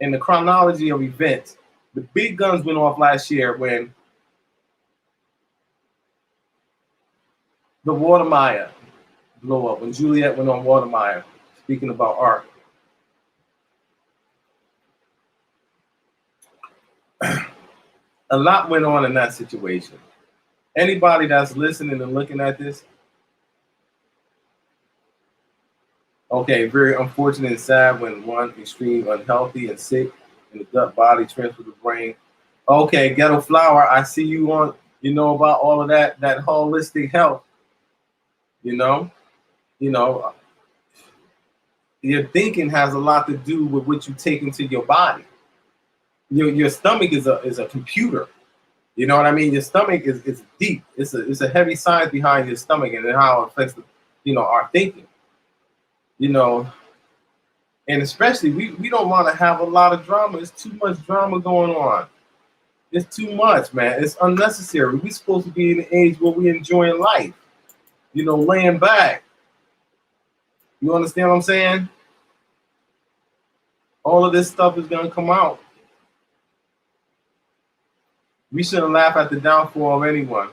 in the chronology of events, the big guns went off last year when the Watermeyer blew up, when Juliet went on Watermeyer, speaking about art. A lot went on in that situation. Anybody that's listening and looking at this, okay, very unfortunate and sad when one extreme unhealthy and sick in the gut body transfer the brain. Okay, Ghetto Flower, I see you on, you know about all of that holistic health. You know, your thinking has a lot to do with what you take into your body. Your stomach is a computer. You know what I mean? Your stomach is deep. It's a heavy science behind your stomach and how it affects our thinking. You know, and especially we don't want to have a lot of drama. There's too much drama going on. It's too much, man. It's unnecessary. We're supposed to be in an age where we're enjoying life. You know, laying back. You understand what I'm saying? All of this stuff is going to come out. We shouldn't laugh at the downfall of anyone.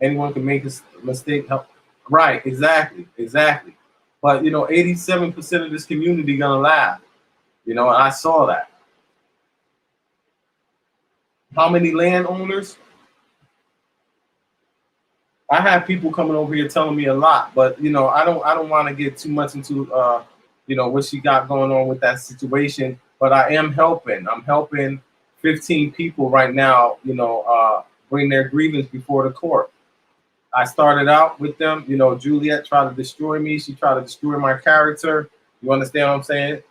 Anyone can make a mistake. Right, exactly. But, 87% of this community going to laugh. I saw that. How many landowners? I have people coming over here telling me a lot, but I don't want to get too much into what she got going on with that situation. But I am helping. I'm helping 15 people right now. Bring their grievance before the court. I started out with them. Juliet tried to destroy me. She tried to destroy my character. You understand what I'm saying?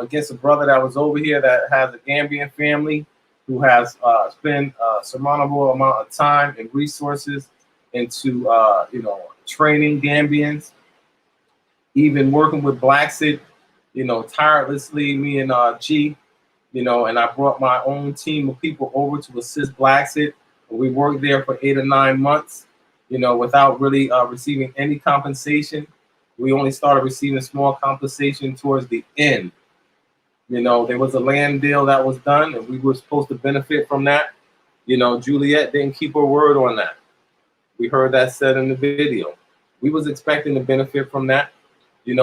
Against a brother that was over here that has a Gambian family who has spent a surmountable amount of time and resources into training Gambians, even working with BlaXit, tirelessly, me and G, and I brought my own team of people over to assist BlaXit. We worked there for 8 or 9 months, without really receiving any compensation. We only started receiving small compensation towards the end. There was a land deal that was done, and we were supposed to benefit from that. Juliet didn't keep her word on that. We heard that said in the video. We was expecting to benefit from that. We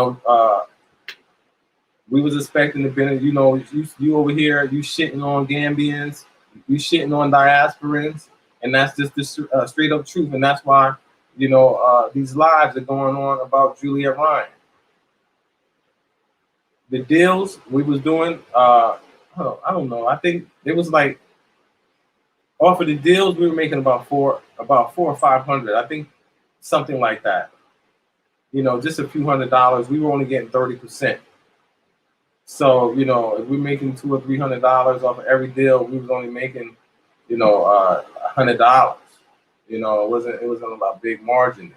was expecting to benefit. You over here, you shitting on Gambians, you shitting on diasporans, and that's just the straight up truth. And that's why, these lives are going on about Juliet Ryan. The deals we was doing, I don't know. I think it was like, off of the deals, we were making about four or 500. I think something like that. Just a few $100s. We were only getting 30%. So, if we're making $200 or $300 off of every deal, we was only making, $100. It wasn't a big margin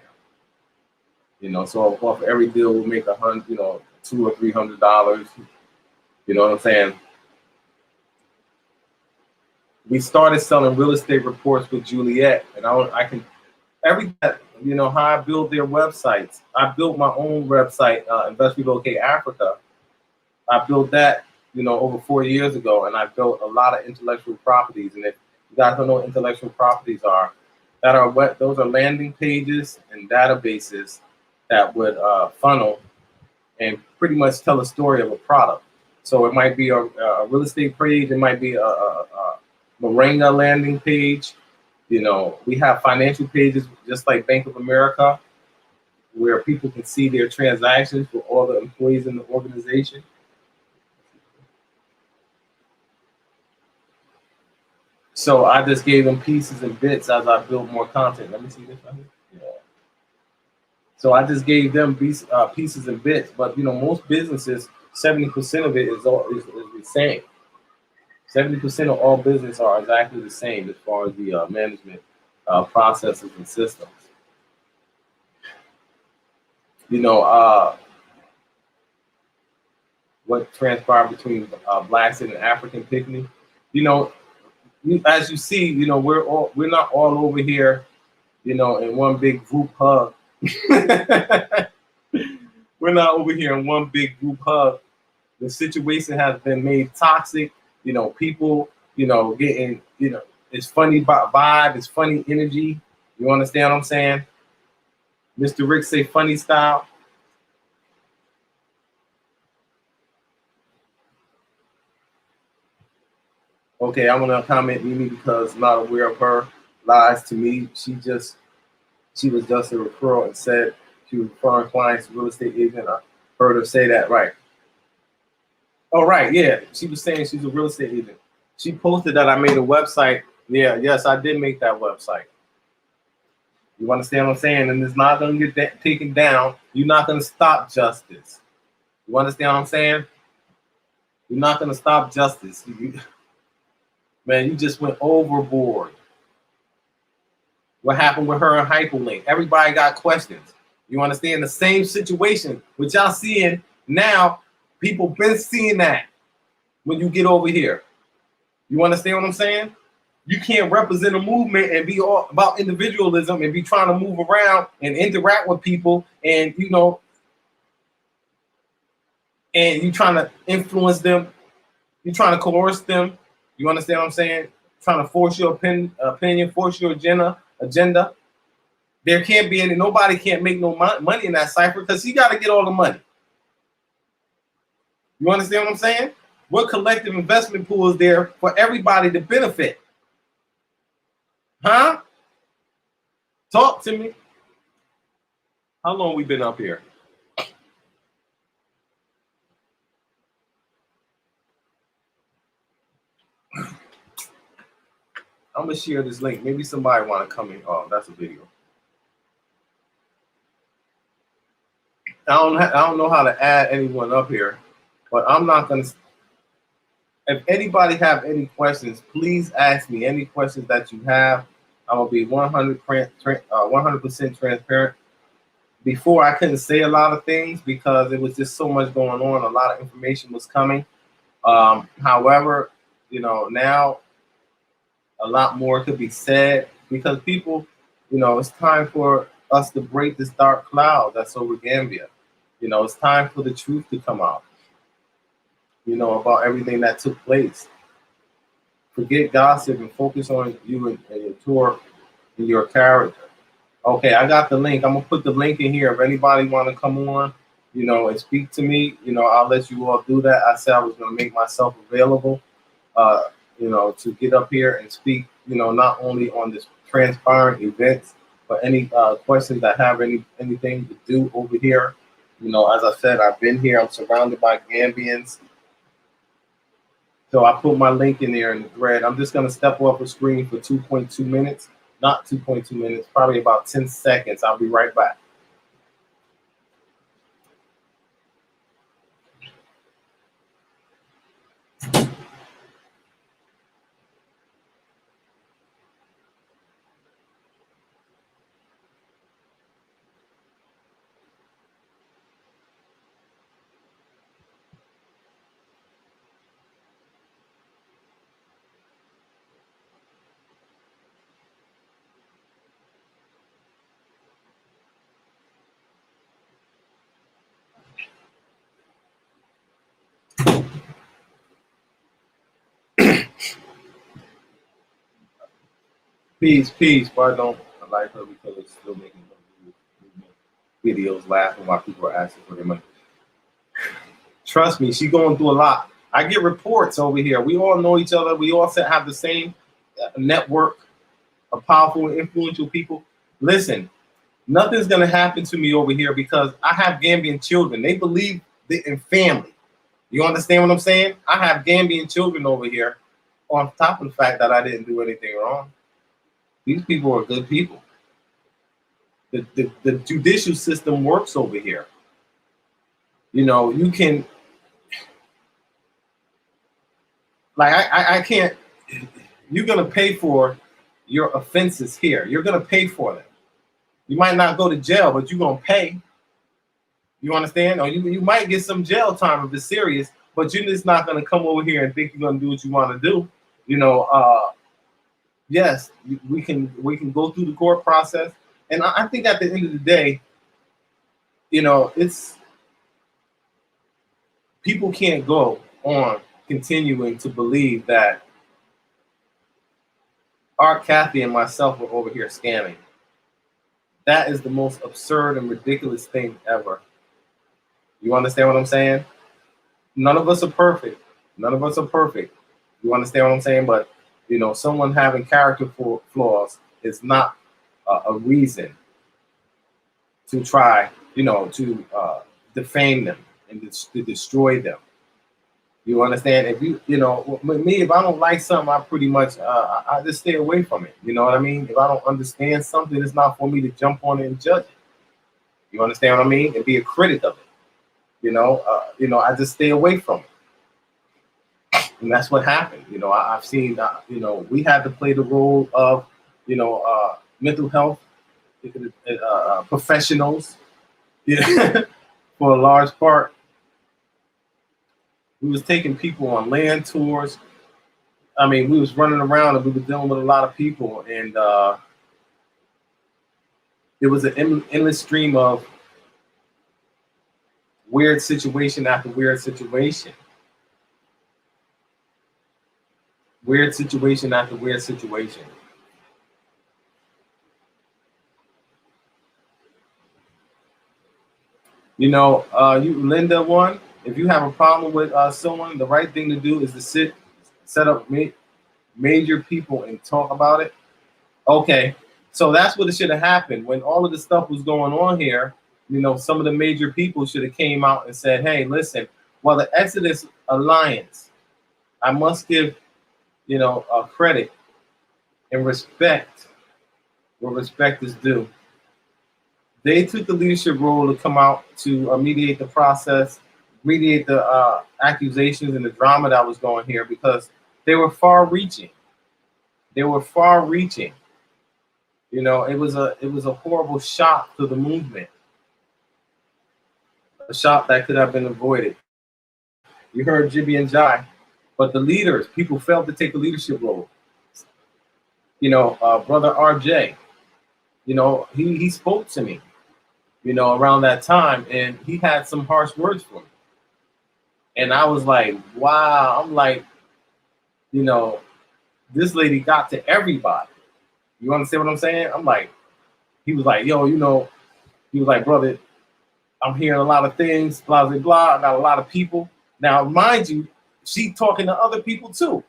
there. So off every deal we'll make $100, $200 or $300. You know what I'm saying? We started selling real estate reports with Juliet, and how I build their websites. I built my own website, Invest Relocate Africa. I built that, over 4 years ago, and I built a lot of intellectual properties. And if you guys don't know what intellectual properties are, those are landing pages and databases that would funnel and pretty much tell a story of a product. So it might be a real estate page, it might be a Moringa landing page. We have financial pages just like Bank of America, where people can see their transactions for all the employees in the organization. So I just gave them pieces and bits as I built more content. Let me see this right here. Yeah. So I just gave them pieces and bits, but most businesses, 70% of it is the same. 70% of all business are exactly the same as far as the management processes and systems. What transpired between BlaXit and African Picnic. As you see, we're not all over here, in one big group hug. We're not over here in one big group hug. The situation has been made toxic. People, getting, it's funny vibe, it's funny energy. You understand what I'm saying? Mr. Rick say funny style. Okay, I'm gonna comment Mimi because I'm not aware of her lies to me. She was just a referral and said she was referring clients to real estate agent. I heard her say that, right? Oh, right, yeah. She was saying she's a real estate agent. She posted that I made a website. Yeah, yes, I did make that website. You understand what I'm saying? And it's not going to get taken down. You're not going to stop justice. You understand what I'm saying? You're not going to stop justice. Man, you just went overboard. What happened with her and Hyperlink? Everybody got questions. You understand? The same situation, which y'all seeing now, people been seeing that when you get over here. You understand what I'm saying? You can't represent a movement and be all about individualism and be trying to move around and interact with people and, and you trying to influence them, you trying to coerce them. You understand what I'm saying? Trying to force your opinion, force your agenda. There can't be any. Nobody can't make no money in that cipher because he got to get all the money. You understand what I'm saying? What collective investment pool is there for everybody to benefit? Huh? Talk to me. How long we been up here? I'm gonna share this link. Maybe somebody want to come in. Oh, that's a video. I don't know how to add anyone up here, but I'm not gonna. If anybody have any questions, please ask me any questions that you have. I'm gonna be 100% transparent. Before I couldn't say a lot of things because it was just so much going on. A lot of information was coming. However, now a lot more could be said because people, it's time for us to break this dark cloud that's over Gambia. It's time for the truth to come out, about everything that took place. Forget gossip and focus on you and your tour and your character. Okay, I got the link. I'm gonna put the link in here. If anybody want to come on, and speak to me, I'll let you all do that. I said I was gonna make myself available, to get up here and speak, not only on this transparent events, but any questions that have anything to do over here. As I said, I've been here. I'm surrounded by Gambians. So I put my link in there in the thread. I'm just gonna step off the screen for 2.2 minutes. Not 2.2 minutes, probably about 10 seconds. I'll be right back. Peace, but I don't like her because it's still making videos laughing while people are asking for their money. Trust me, she's going through a lot. I get reports over here. We all know each other. We all have the same network of powerful and influential people. Listen, nothing's going to happen to me over here because I have Gambian children. They believe in family. You understand what I'm saying? I have Gambian children over here on top of the fact that I didn't do anything wrong. These people are good people. The judicial system works over here. You can, like, I can't, you're going to pay for your offenses here. You're going to pay for them. You might not go to jail, but you're going to pay. You understand? Or you might get some jail time if it's serious, but you're just not going to come over here and think you're going to do what you want to do. Yes, we can go through the court process. And I think at the end of the day, it's people can't go on continuing to believe that Art Kathy and myself were over here scamming. That is the most absurd and ridiculous thing ever. You understand what I'm saying? None of us are perfect. None of us are perfect. You understand what I'm saying? But, someone having character flaws is not a reason to try, to defame them and to destroy them. You understand? If with me, if I don't like something, I pretty much, I just stay away from it. You know what I mean? If I don't understand something, it's not for me to jump on it and judge it. You understand what I mean? And be a critic of it. I just stay away from it. And that's what happened. I've seen, we had to play the role of, mental health professionals for a large part. We was taking people on land tours. I mean, we was running around and we were dealing with a lot of people, and it was an endless stream of weird situation after weird situation. Weird situation after weird situation. You know, you Linda one, if you have a problem with someone, the right thing to do is to set up major people and talk about it. Okay, so that's what it should have happened when all of the stuff was going on here. You know, some of the major people should have came out and said, "Hey, listen, while the Exodus Alliance, I must give, you know, credit and respect where respect is due. They took the leadership role to come out to mediate the process, mediate the accusations and the drama that was going here because they were far-reaching. They were far-reaching. You know, it was a horrible shock to the movement, a shock that could have been avoided. You heard Jibby and Jai, but the leaders, people failed to take the leadership role. You know, brother RJ, you know, he spoke to me, you know, around that time, and he had some harsh words for me. And I was like, wow, I'm like, you know, this lady got to everybody. You understand what I'm saying? I'm like, he was like, yo, you know, he was like, brother, I'm hearing a lot of things, blah, blah, blah. I got a lot of people. Now, mind you, she talking to other people too.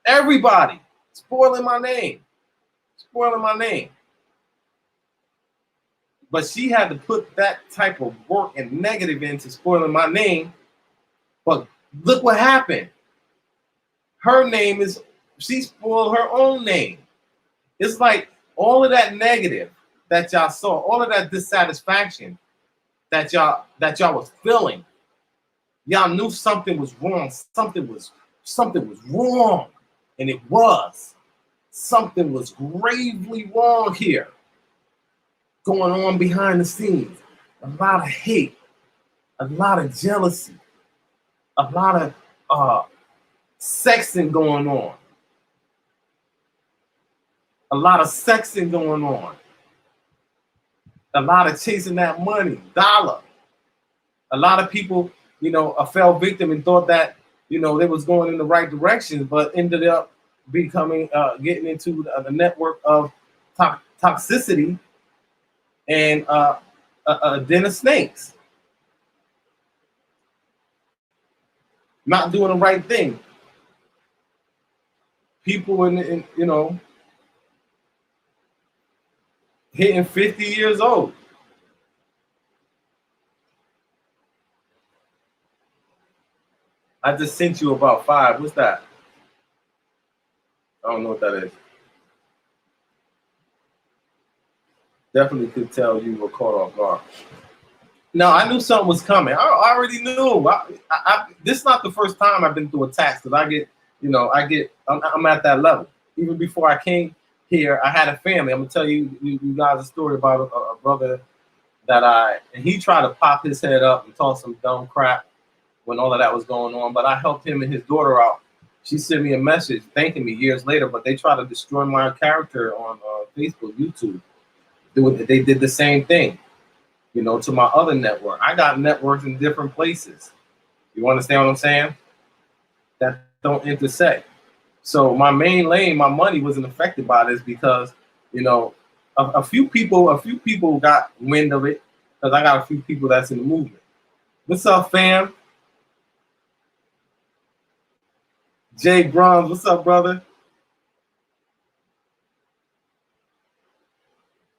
Everybody spoiling my name. Spoiling my name. But she had to put that type of work and negative into spoiling my name. But look what happened. Her name is, she spoiled her own name. It's like all of that negative that y'all saw, all of that dissatisfaction that y'all was feeling. Y'all knew something was wrong. Something was wrong. And it was. Something was gravely wrong here. Going on behind the scenes. A lot of hate. A lot of jealousy. A lot of sexing going on. A lot of sexing going on. A lot of chasing that money, dollar. A lot of people, you know, fell victim and thought that, you know, they was going in the right direction, but ended up becoming, getting into the network of toxicity and a den of snakes. Not doing the right thing. People in you know, hitting 50 years old. I just sent you about 5. What's that? I don't know what that is. Definitely could tell you were caught off guard. No, I knew something was coming. I already knew. This is not the first time I've been through attacks because I get, you know, I'm at that level. Even before I came here, I had a family. I'm gonna tell you guys a story about a brother and he tried to pop his head up and talk some dumb crap when all of that was going on. But I helped him and his daughter out. She sent me a message thanking me years later, but they tried to destroy my character on Facebook, YouTube. They did the same thing, you know, to my other network. I got networks in different places. You understand what I'm saying? That don't intersect. So my main lane, my money wasn't affected by this because, you know, a few people got wind of it because I got a few people that's in the movement. What's up, fam? Jay Brums, what's up, brother?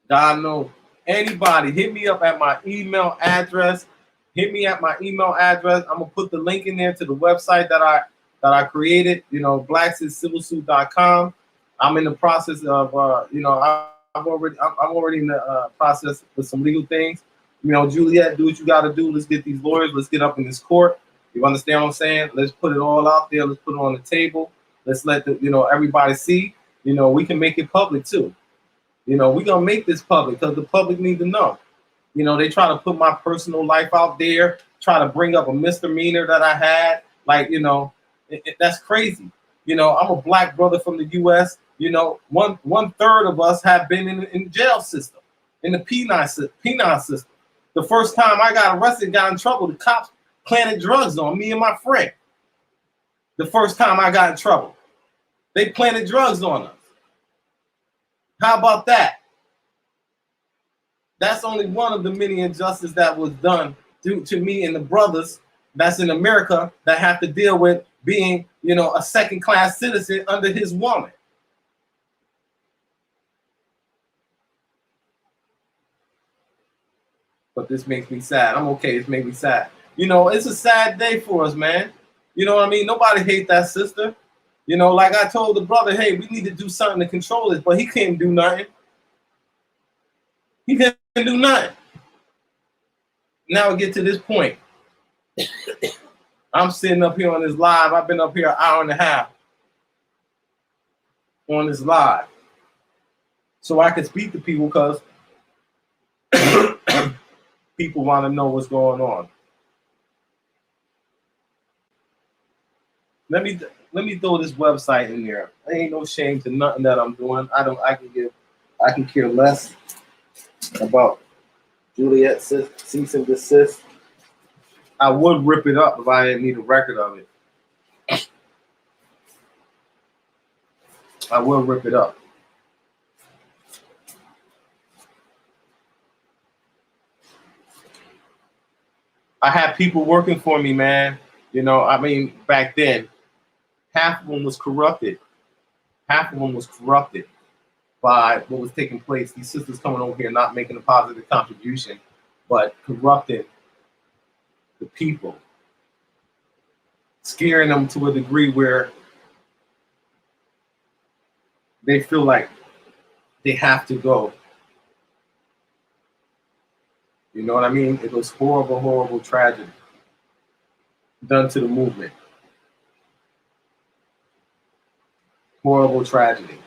God knows. Anybody, hit me up at my email address. Hit me at my email address. I'm gonna put the link in there to the website that I created. You know, BlaXitCivilSuit.com. I'm in the process of, you know, I'm already in the process with some legal things. You know, Juliet, do what you got to do. Let's get these lawyers. Let's get up in this court. You understand what I'm saying? Let's put it all out there. Let's put it on the table. Let's let the, you know, everybody see. You know, we can make it public too. You know, we're going to make this public because the public need to know. You know, they try to put my personal life out there, try to bring up a misdemeanor that I had. Like, you know, that's crazy. You know, I'm a black brother from the U.S. You know, one third of us have been in the jail system, in the penal system. The first time I got arrested, got in trouble, the cops planted drugs on me and my friend. The first time I got in trouble, they planted drugs on us. How about that? That's only one of the many injustices that was done to me and the brothers that's in America that have to deal with being, a second-class citizen under his woman. But this makes me sad. I'm okay. This makes me sad. It's a sad day for us, man. You know what I mean? Nobody hate that sister. Like I told the brother, hey, we need to do something to control this, but he can't do nothing. He can't do nothing. Now we get to this point. I'm sitting up here on this live. I've been up here an hour and a half on this live. So I can speak to people because people want to know what's going on. Let me throw this website in there. There ain't no shame to nothing that I'm doing. I can care less about Juliet cease and desist. I would rip it up if I didn't need a record of it. I will rip it up. I had people working for me, man. Back then, half of them was corrupted. Half of them was corrupted by what was taking place. These sisters coming over here not making a positive contribution, but corrupting the people, scaring them to a degree where they feel like they have to go. You know what I mean? It was horrible, horrible tragedy done to the movement. Horrible tragedy.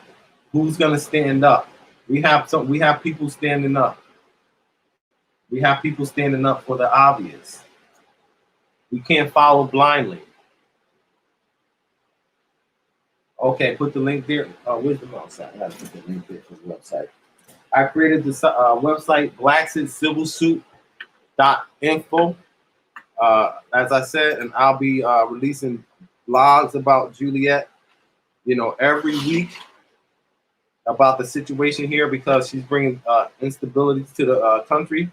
Who's gonna stand up? We have people standing up. We have people standing up for the obvious. We can't follow blindly. Okay, put the link there. Where's the website? I gotta put the link there for the website. I created this website, BlaXit civilsuit.info. As I said, and I'll be releasing blogs about Juliet, every week about the situation here because she's bringing instability to the country.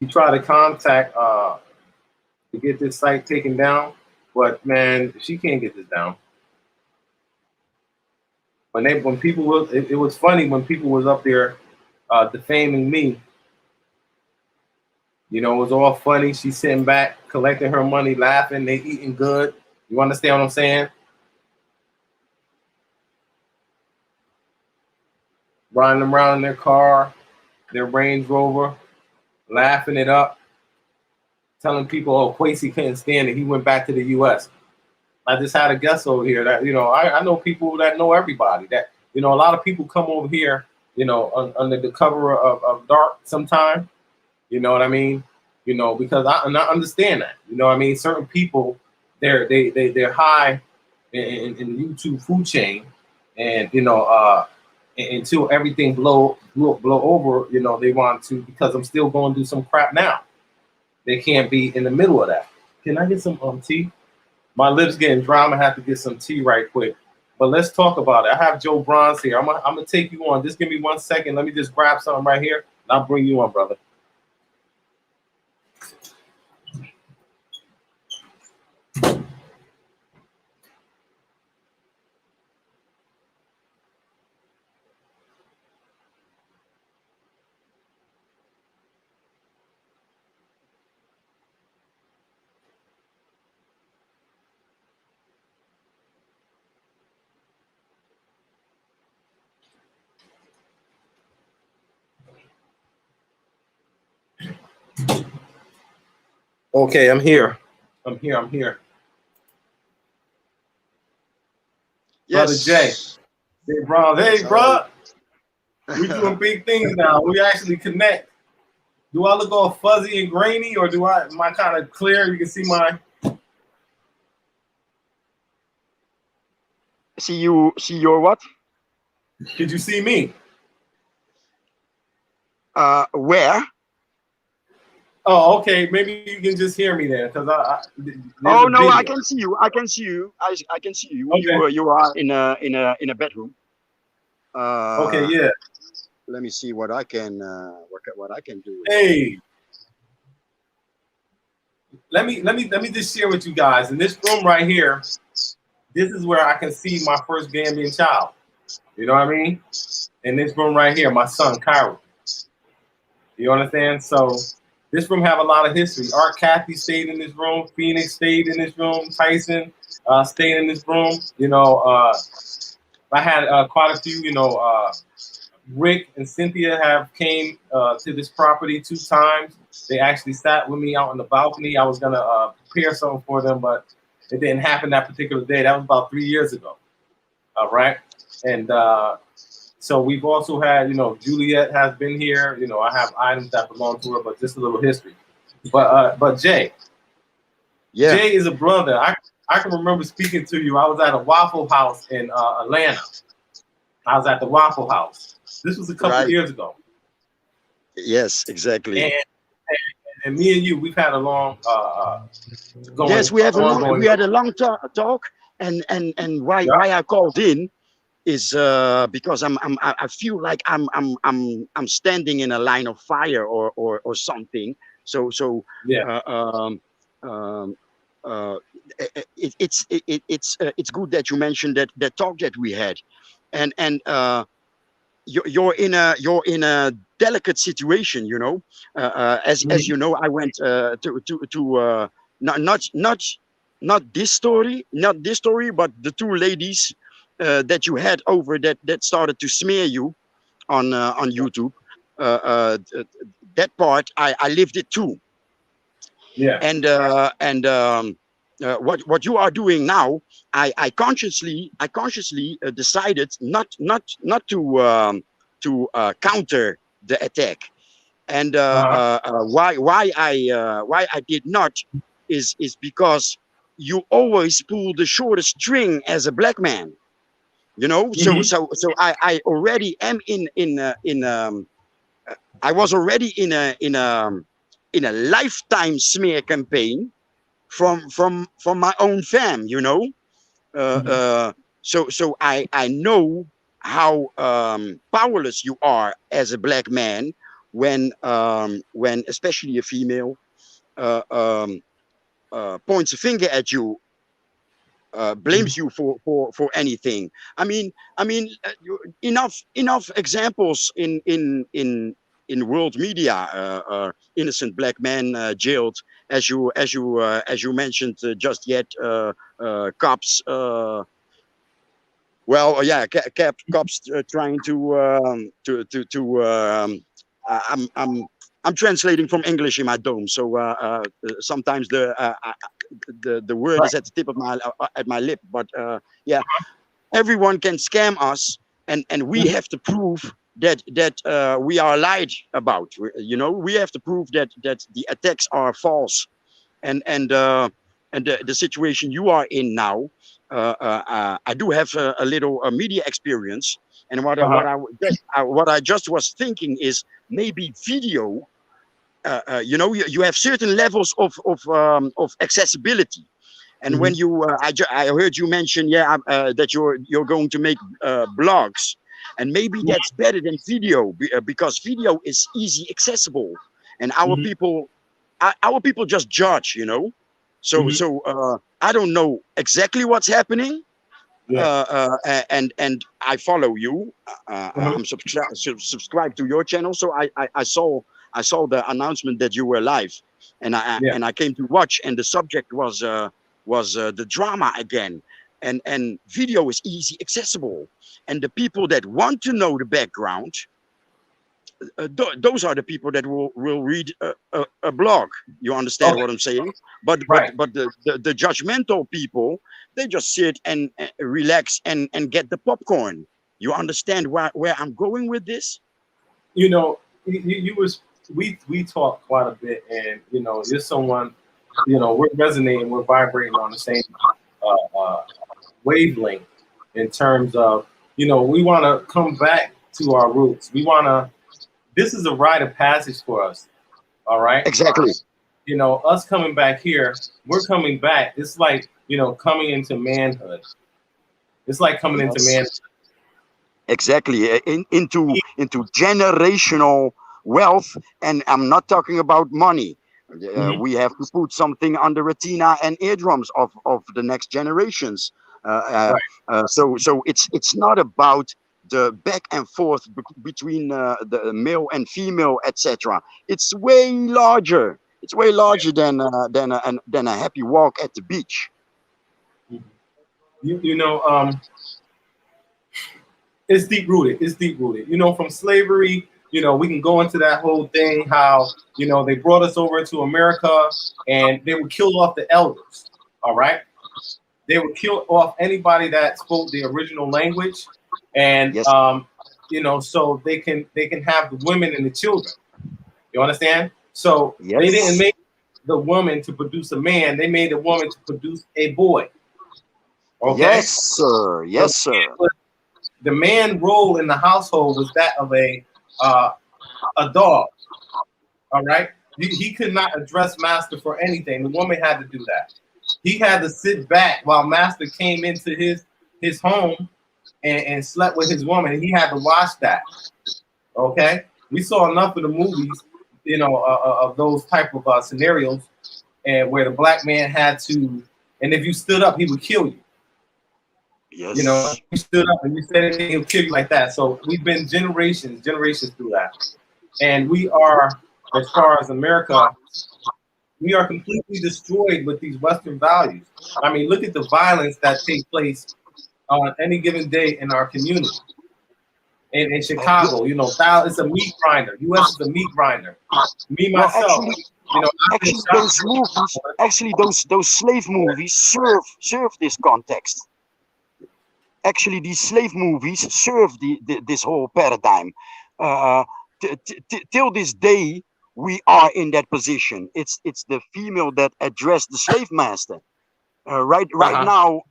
He tried to contact to get this site taken down, but man, she can't get this down. When people was, it was funny when people was up there defaming me. It was all funny. She's sitting back, collecting her money, laughing. They eating good. You understand what I'm saying? Riding around in their car, their Range Rover, laughing it up, telling people, oh, Kwesi couldn't stand it. He went back to the U.S. I just had a guest over here that, I know people that know everybody. That, a lot of people come over here, under the cover of dark sometime. You know what I mean? Because I understand that. You know what I mean? Certain people, they're high in the YouTube food chain, and until everything blow over, they want to, because I'm still going to do some crap now. They can't be in the middle of that. Can I get some tea? My lips getting dry. I'm gonna have to get some tea right quick. But let's talk about it. I have Joe Bronze here. I'm gonna take you on. Just give me 1 second. Let me just grab something right here, and I'll bring you on, brother. Okay, I'm here. I'm here. Yes. Brother Jay. Jay Brown. Hey, bro. We're doing big things now. We actually connect. Do I look all fuzzy and grainy, or am I kind of clear? You can see my... See your what? Could you see me? Where? Oh, okay. Maybe you can just hear me then, because there's Oh a no, I video. can see you. I can see you. I can see you. Okay. You are in a bedroom. Okay. Uh, Yeah. Let me see what I can what I can do with that. Hey, let me just share with you guys in this room right here. This is where I can see my first Gambian child. You know what I mean? In this room right here, my son Kyra. You understand? So this room have a lot of history. Art Kathy stayed in this room. Phoenix stayed in this room. Tyson stayed in this room. I had quite a few. Rick and Cynthia have came to this property 2 times. They actually sat with me out on the balcony. I was gonna prepare something for them, but it didn't happen that particular day. That was about 3 years ago. All right, and so we've also had, Juliet has been here. I have items that belong to her, but just a little history. But Jay, Yeah. Jay is a brother. I can remember speaking to you. I was at a Waffle House in Atlanta. I was at the Waffle House. This was a couple Right. years ago. Yes, exactly. And me and you, we've had a long Yes, we ongoing. had a long talk, and Yeah. why I called in is because I feel like I'm standing in a line of fire or something. So Yeah. uh, um, um, uh, it's good that you mentioned that talk that we had, and you're in a delicate situation, as you know, I went to not this story, but the two ladies that you had over that started to smear you on YouTube. That part I lived it too, Yeah. and what you are doing now, I consciously decided not to counter the attack, and Uh-huh. why I did not is because you always pull the shortest string as a black man, so Hmm. I already am in I was already in a lifetime smear campaign from my own fam, uh, Hmm. uh, so I know how powerless you are as a black man when especially a female uh, um, points a finger at you, blames you for anything. Enough examples in world media. Innocent black men jailed, as you mentioned just yet. Cops. Cops trying to. I'm translating from English in my dome, so sometimes the word Right. is at the tip of my at my lip. But yeah, everyone can scam us, and we have to prove that we are lied about. We have to prove that the attacks are false, and the situation you are in now. I do have a little media experience, and Uh-huh. what I just was thinking is maybe video. You have certain levels of accessibility, and when Hmm. I heard you mention, that you're going to make blogs, and maybe that's better than video, because video is easy accessible, and Hmm. our people just judge, Hmm. I don't know exactly what's happening, Yeah. and I follow you. Hmm. I'm subscribed to your channel, so I saw the announcement that you were live, Yeah. and I came to watch, and the subject was the drama again, and video is easy accessible, and the people that want to know the background, those are the people that will read a blog. You understand Okay. what I'm saying? Right. But the judgmental people, they just sit and relax and get the popcorn. You understand where I'm going with this? You know, you was we talk quite a bit, and you're someone. We're resonating, we're vibrating on the same uh, uh, wavelength. in terms of, we want to come back to our roots. This is a rite of passage for us. All right. Exactly. Us coming back here, we're coming back. It's like, coming into manhood. It's like coming into manhood. Exactly. Into generational wealth. And I'm not talking about money. We have to put something on the retina and eardrums of the next generations. Right. So it's not about the back and forth between the male and female, etc. It's way larger. It's way larger than a happy walk at the beach. It's deep rooted. It's deep rooted. From slavery, we can go into that whole thing, how, they brought us over to America and they would kill off the elders. All right. They would kill off anybody that spoke the original language. And, Yes. So they can have the women and the children. You understand? So Yes. They didn't make the woman to produce a man. They made the woman to produce a boy. Okay. Yes, sir. Yes, sir. The man role in the household was that of a dog. All right. He could not address master for anything. The woman had to do that. He had to sit back while master came into his home and slept with his woman. And he had to watch that. Okay. We saw enough of the movies, of those type of scenarios, and where the black man had to, and if you stood up, he would kill you. Yes. You stood up and you said anything, he'll kill you like that. So we've been generations through that. And we are, as far as America, we are completely destroyed with these Western values. I mean, look at the violence that takes place on any given day in our community. In Chicago, it's a meat grinder. U.S. is a meat grinder. Me, myself, those slave movies serve this context. Actually, these slave movies serve this whole paradigm. Till this day, we are in that position. It's the female that addressed the slave master. Right now,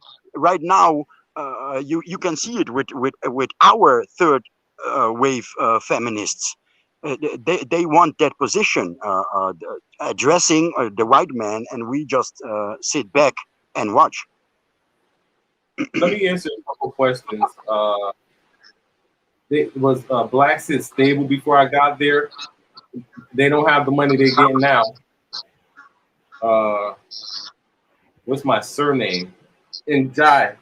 you can see it with our third wave feminists. They want that position, addressing the white man, and we just sit back and watch. Let me answer a couple questions. Was BlaXit stable before I got there? They don't have the money they're getting now. What's my surname? In Jai,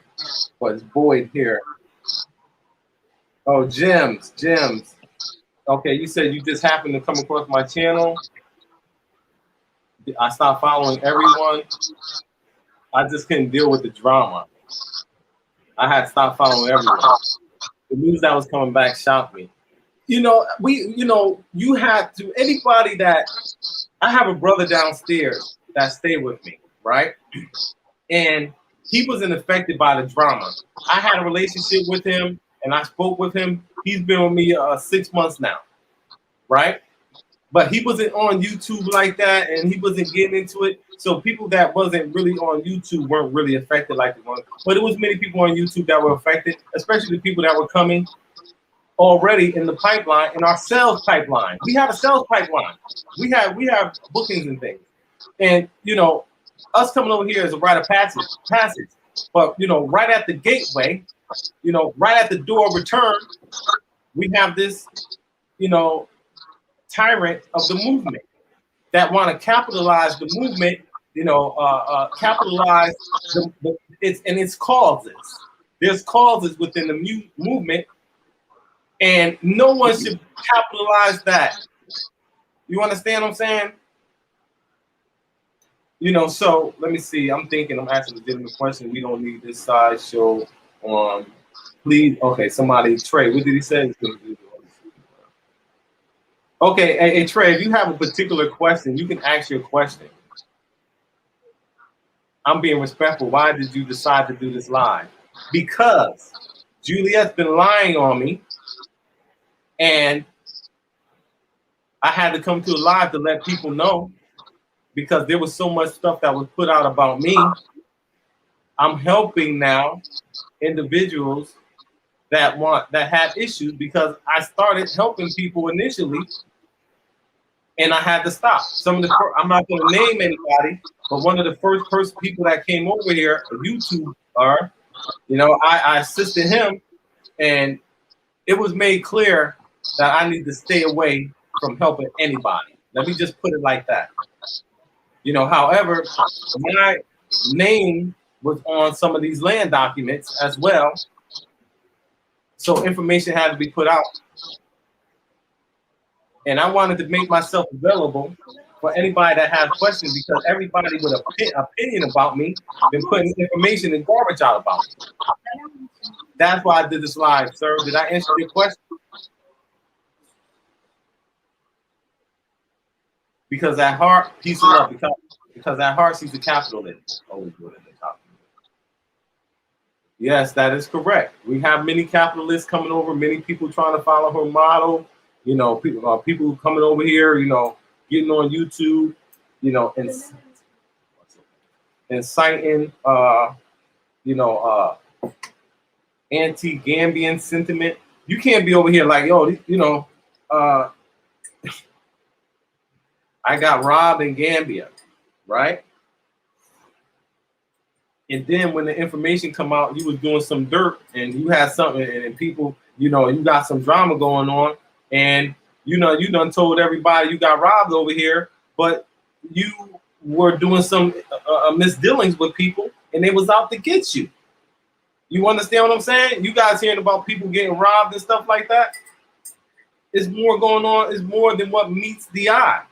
was Boyd here. Oh, Gems. Okay, you said you just happened to come across my channel. I stopped following everyone. I just couldn't deal with the drama. I had stopped following everyone. The news that was coming back shocked me. You had to, anybody that, I have a brother downstairs that stayed with me, right? And he wasn't affected by the drama. I had a relationship with him and I spoke with him. He's been with me 6 months now, right? But he wasn't on YouTube like that, and he wasn't getting into it. So people that wasn't really on YouTube weren't really affected like the ones. But it was many people on YouTube that were affected, especially the people that were coming already in the pipeline, in our sales pipeline. We have a sales pipeline. We have bookings and things. And us coming over here is a rite of passage. But right at the gateway, right at the door of return, we have this, tyrant of the movement that want to capitalize the movement, capitalize its causes. There's causes within the movement, and no one should capitalize that. You understand what I'm saying? So let me see. I'm asking a legitimate question. We don't need this sideshow on. Please, okay. Somebody, Trey. What did he say? Okay, hey, Trey, if you have a particular question, you can ask your question. I'm being respectful. Why did you decide to do this live? Because Juliet's been lying on me, and I had to come to a live to let people know, because there was so much stuff that was put out about me. I'm helping now individuals that have issues, because I started helping people initially, and I had to stop. Some of the I'm not going to name anybody, but one of the first people that came over here, a YouTuber, you know, I assisted him, and it was made clear that I need to stay away from helping anybody. Let me just put it like that. You know, however, my name was on some of these land documents as well, so information had to be put out. And I wanted to make myself available for anybody that has questions, because everybody with an opinion about me been putting information and garbage out about me. That's why I did this live, sir. Did I answer your question? Because at heart, peace and love. Because at heart, she's a capitalist. Always good at the top. Yes, that is correct. We have many capitalists coming over, many people trying to follow her model. You know, people coming over here, you know, getting on YouTube, you know, and inciting, you know, anti-Gambian sentiment. You can't be over here like, yo, you know, I got robbed in Gambia, right? And then when the information come out, you was doing some dirt and you had something, and people, you know, you got some drama going on, and you know, you done told everybody you got robbed over here, but you were doing some misdealings with people, and they was out to get you. You understand what I'm saying? You guys hearing about people getting robbed and stuff like that? It's more going on. It's more than what meets the eye.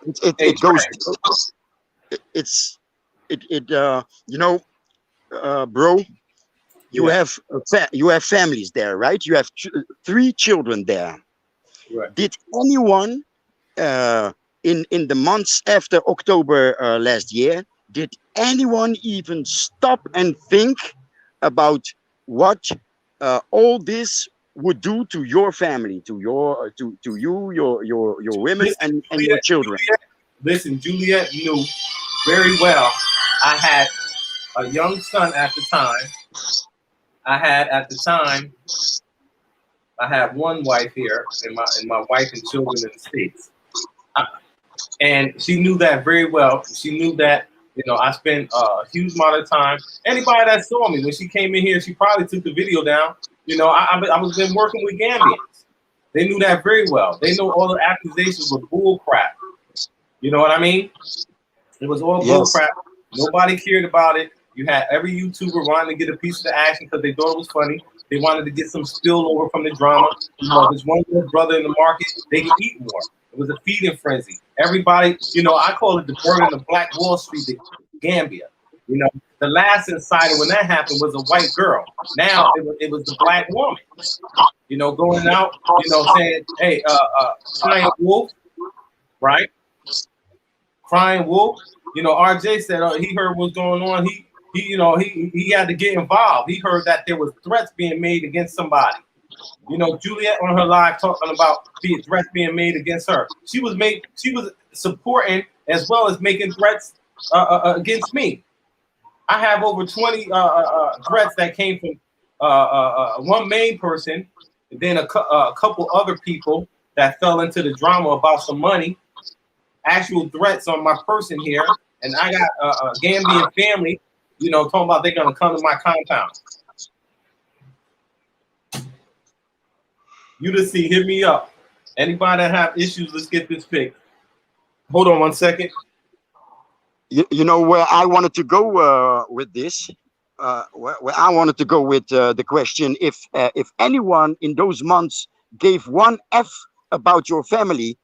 It goes. You know, bro. You have families there, right? You have 3 children there. Right. Did anyone in the months after October last year, did anyone even stop and think about what all this would do to your family, to your your women and your children? Juliet knew very well. I had a young son at the time. I had one wife here, and my wife and children in the States. And she knew that very well. She knew that, you know, I spent a huge amount of time. Anybody that saw me when she came in here, she probably took the video down. You know, I was been working with Gambians. They knew that very well. They know all the accusations were bull crap. You know what I mean? It was all bull crap. Nobody cared about it. You had every YouTuber wanting to get a piece of the action because they thought it was funny. They wanted to get some spillover from the drama. You know, there's one good brother in the market, they can eat more. It was a feeding frenzy. Everybody, you know, I call it the burning of Black Wall Street, the Gambia. You know, the last insider when that happened was a white girl. Now it was the black woman. You know, going out, you know, saying, hey, crying wolf, right? Crying wolf. You know, RJ said he heard what's going on. He had to get involved. He heard that there was threats being made against somebody. You know, Juliet on her live talking about the threats being made against her. She was supporting as well as making threats against me. I have over 20 threats that came from one main person, and then a couple other people that fell into the drama about some money. Actual threats on my person here, and I got a Gambian family, you know, talking about they're gonna come to my compound. You just see, hit me up. Anybody that have issues, let's get this fixed. Hold on 1 second. You know where I wanted to go with this? Where I wanted to go with the question: if anyone in those months gave one F about your family,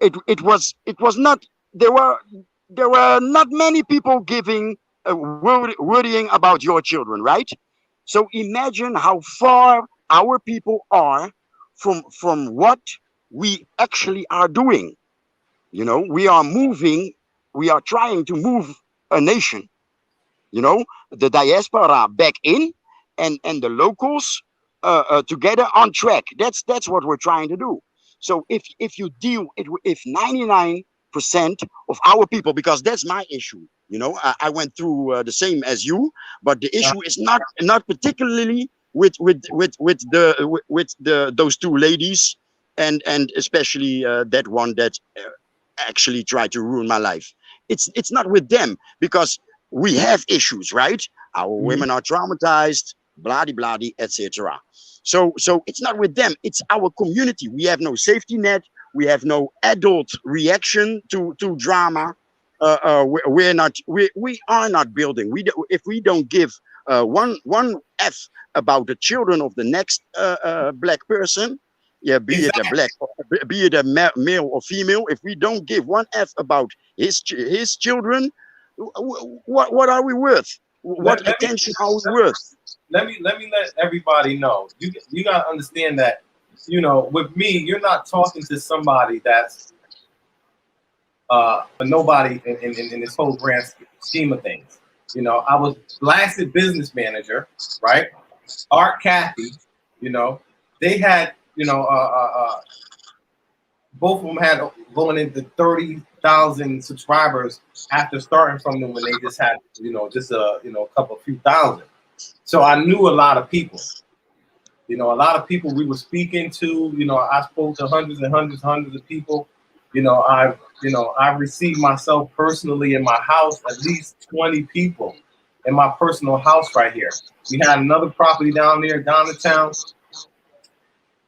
it was not. There were not many people giving worrying about your children, right? So imagine how far our people are from what we actually are doing. You know, we are moving. We are trying to move a nation. You know, the diaspora back in, and the locals together on track. That's what we're trying to do. So if you deal it, if 99% of our people, because that's my issue, you know, I went through the same as you, but the issue is not particularly with the those two ladies, and especially that one that actually tried to ruin my life. It's not with them, because we have issues, right? Our Mhm. women are traumatized, bloody bloody, etc. So it's not with them, it's our community. We have no safety net, we have no adult reaction to drama. We are not building. If we don't give one f about the children of the next black person, yeah, be it a Exactly. black, be it a male or female, if we don't give one f about his children, what are we worth? What Let me attention are we worth? let everybody know. You gotta understand that, you know, with me, you're not talking to somebody that's a nobody in this whole grand scheme of things. You know, I was BlaXit business manager, right? Art Kathy, you know, they had, you know, both of them had going into 30,000 subscribers after starting from them when they just had, you know, just a couple few thousand. So I knew a lot of people. You know, a lot of people we were speaking to. You know, I spoke to hundreds and hundreds of people. I've received myself personally in my house at least 20 people in my personal house right here. We had another property down there, down the town.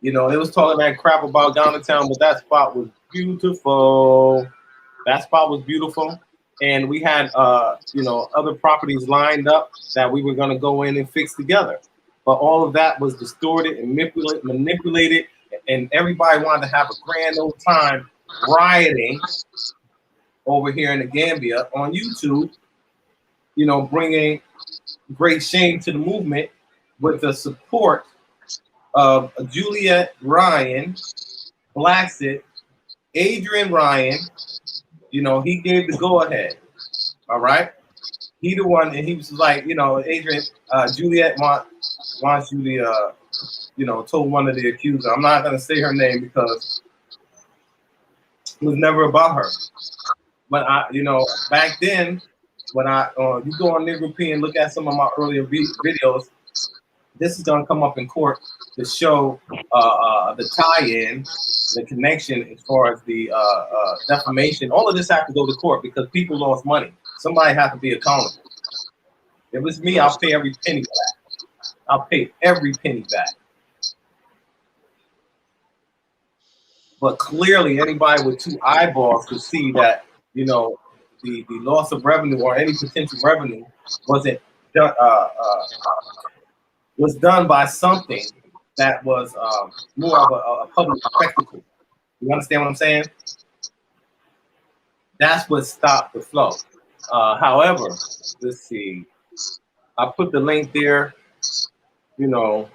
You know, they was talking that crap about downtown, but that spot was beautiful. That spot was beautiful. And we had other properties lined up that we were gonna go in and fix together. But all of that was distorted and manipulated, and everybody wanted to have a grand old time rioting over here in the Gambia on YouTube, you know, bringing great shame to the movement with the support of Juliet Ryan, BlaXit, Adrian Ryan. You know, he gave the go ahead. All right, he the one, and he was like, you know, Adrian, Juliet wants you to, told one of the accusers. I'm not gonna say her name because it was never about her. But back then, when you go on Nigga and look at some of my earlier videos, this is gonna come up in court to show the tie-in, the connection as far as the defamation. All of this has to go to court because people lost money. Somebody has to be accountable. If it was me, I'll pay every penny back. I'll pay every penny back. But clearly, anybody with two eyeballs could see that, you know, the loss of revenue or any potential revenue wasn't done, was done by something that was more of a public spectacle. You understand what I'm saying? That's what stopped the flow. However, let's see. I put the link there. You know,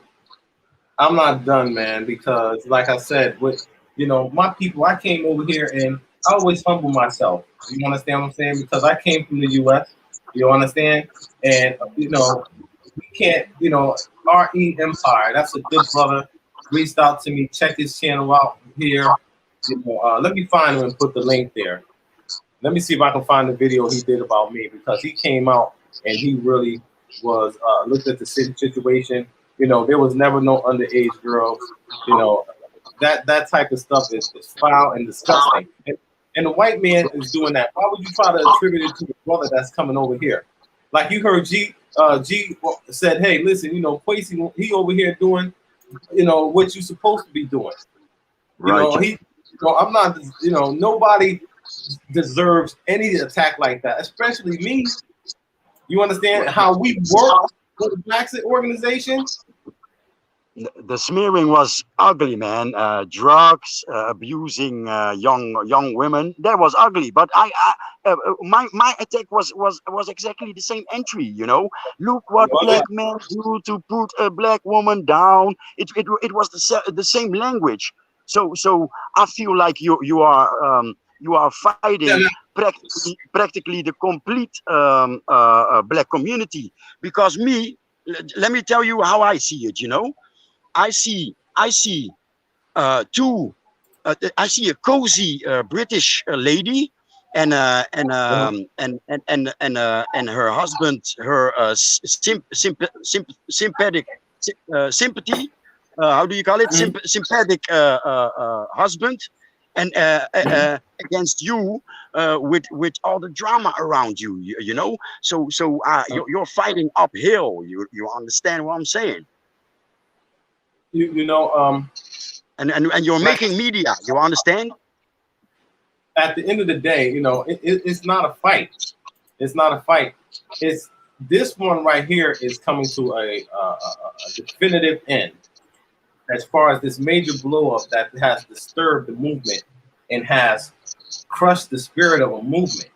I'm not done, man, because like I said, with my people, I came over here and I always humble myself. You understand what I'm saying? Because I came from the U.S. You understand? And we can't. RE Empire. That's a good brother. Reached out to me. Check his channel out here. Let me find him and put the link there. Let me see if I can find the video he did about me, because he came out and he really was looked at the situation. There was never no underage girls. That type of stuff is foul and disgusting. And the white man is doing that. Why would you try to attribute it to the brother that's coming over here? Like you heard G said, hey, listen, Quasi, he over here doing, what you supposed to be doing. Right. I'm not, nobody deserves any attack like that, especially me. You understand how we work with the BlaXit organization? The smearing was ugly, man. Drugs, abusing young women. That was ugly. But my attack was exactly the same entry. Look what black men do to put a black woman down. It was the same language. So I feel like you are fighting practically the complete black community. Because let me tell you how I see it. I see two I see a cozy British lady, and her husband, her sympathetic sympathy. How do you call it? Sympathetic husband, and against you, with all the drama around you. You know. So you're fighting uphill. You understand what I'm saying? You know, And you're making media. You understand? at the end of the day, you know, it's not a fight. It's not a fight. It's this one right here is coming to a definitive end as far as this major blow up that has disturbed the movement and has crushed the spirit of a movement.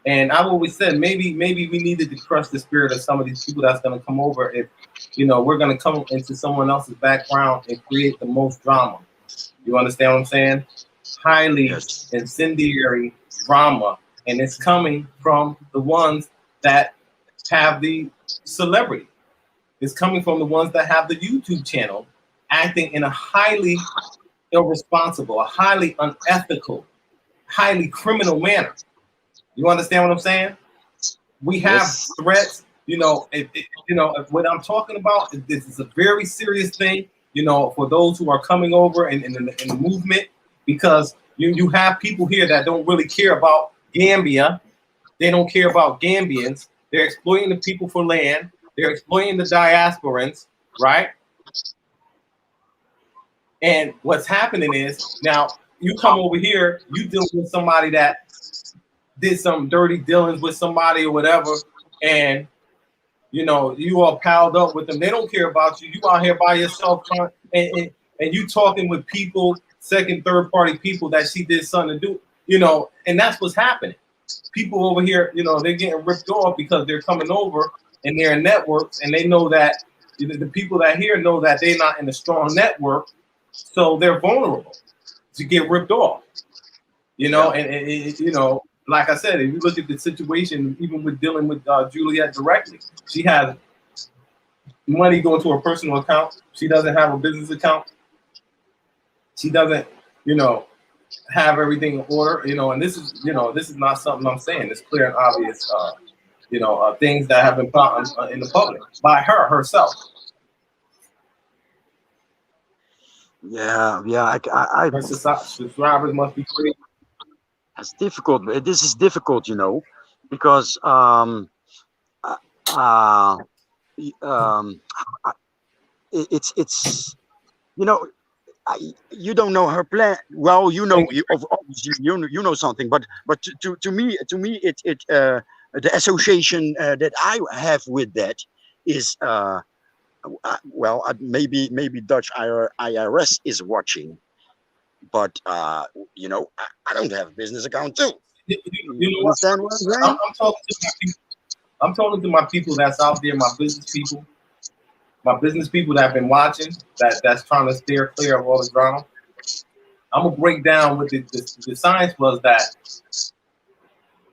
And I've always said maybe we needed to crush the spirit of some of these people that's going to come over if, you know, we're going to come into someone else's background and create the most drama. You understand what I'm saying? Highly incendiary drama, and it's coming from the ones that have the celebrity. It's coming from the ones that have the YouTube channel, acting in a highly irresponsible, a highly unethical, highly criminal manner. You understand what I'm saying? We have threats. You know, what I'm talking about. This is a very serious thing. You know, for those who are coming over in the movement, because you have people here that don't really care about Gambia. They don't care about Gambians. They're exploiting the people for land. They're exploiting the diasporans, right? And what's happening is now you come over here, you deal with somebody that did some dirty dealings with somebody or whatever, and you know you all piled up with them. They don't care about you. You out here by yourself, and you talking with people, second, third party people that she did something to do, you know, and that's what's happening. People over here, you know, they're getting ripped off because they're coming over and they're in networks, and they know that the people that here know that they're not in a strong network, so they're vulnerable to get ripped off. You know, and you know, like I said, if you look at the situation, even with dealing with Juliet directly, she has money going to her personal account. She doesn't have a business account. She doesn't, you know, have everything in order. You know, and this is, you know, this is not something I'm saying. It's clear and obvious, you know, things that have been put on, in the public by her herself. Yeah. Her subscribers must be crazy. It's difficult. This is difficult, you know, because it's you know, you don't know her plan. Well, you know, obviously you know something, but to me the association that I have with that is well, maybe Dutch IRS is watching, but you know, I don't have a business account too. You know understand what I'm saying? I'm talking to my people that's out there, my business people that have been watching, that's trying to steer clear of all the drama. I'm gonna break down what the science was that